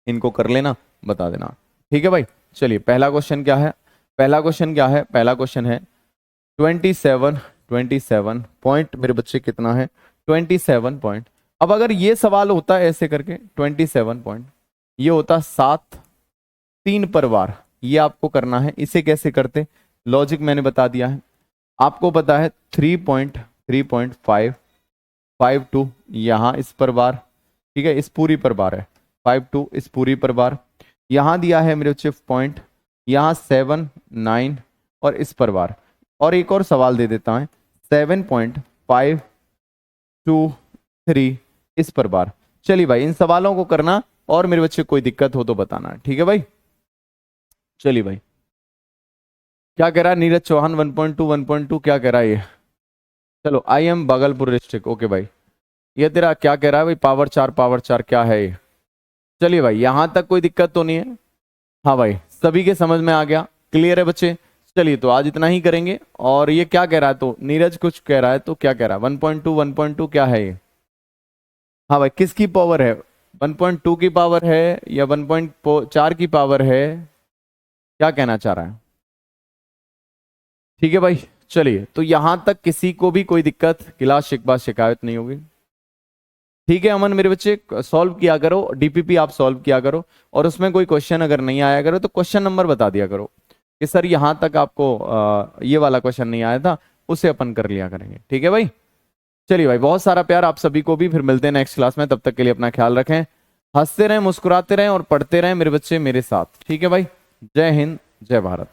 इनको कर लेना, बता देना, ठीक है भाई? चलिए पहला क्वेश्चन क्या है? पहला क्वेश्चन क्या है? पहला क्वेश्चन है 27 पॉइंट। मेरे बच्चे कितना है? 27 पॉइंट। अब अगर ये सवाल होता है ऐसे करके 27 पॉइंट, ये होता 7 3 पर बार, ये आपको करना है। इसे कैसे करते? लॉजिक मैंने बता दिया है, आपको पता है 3.52 यहां इस पर बार, ठीक है? इस पूरी पर बार है 52, इस पूरी पर बार। यहां दिया है मेरे बच्चे पॉइंट, यहां 7 9 और इस पर बार। और एक और सवाल दे देता हूं 7.523 इस पर बार। चलिए भाई इन सवालों को करना, और मेरे बच्चे कोई दिक्कत हो तो बताना, ठीक है भाई? चलिए भाई क्या कह रहा है नीरज चौहान? 1.2 क्या कह रहा है ये? चलो I am Bhagalpur district, okay भाई। ये तेरा क्या कह रहा है भाई? पावर 4 क्या है ये? चलिए भाई यहां तक कोई दिक्कत तो नहीं है? हाँ भाई सभी के समझ में आ गया, क्लियर है बच्चे? चलिए तो आज इतना ही करेंगे। और ये क्या कह रहा है? तो नीरज कुछ कह रहा है, तो क्या कह रहा है? 1.2 क्या है ये? हाँ भाई किसकी पावर है? 1.2 की पावर है या 1.4 की पावर है? क्या कहना चाह रहा है? ठीक है भाई चलिए, तो यहां तक किसी को भी कोई दिक्कत, गिला शिकवा शिकायत नहीं होगी। ठीक है अमन मेरे बच्चे, सॉल्व किया करो, डीपीपी आप सॉल्व किया करो, और उसमें कोई क्वेश्चन अगर नहीं आया करो तो क्वेश्चन नंबर बता दिया करो कि सर यहां तक आपको ये वाला क्वेश्चन नहीं आया था, उसे अपन कर लिया करेंगे। ठीक है भाई, चलिए भाई, बहुत सारा प्यार आप सभी को भी, फिर मिलते हैं नेक्स्ट क्लास में, तब तक के लिए अपना ख्याल रखें, हंसते रहें, मुस्कुराते रहें और पढ़ते रहें मेरे बच्चे मेरे साथ। ठीक है भाई, जय हिंद, जय भारत।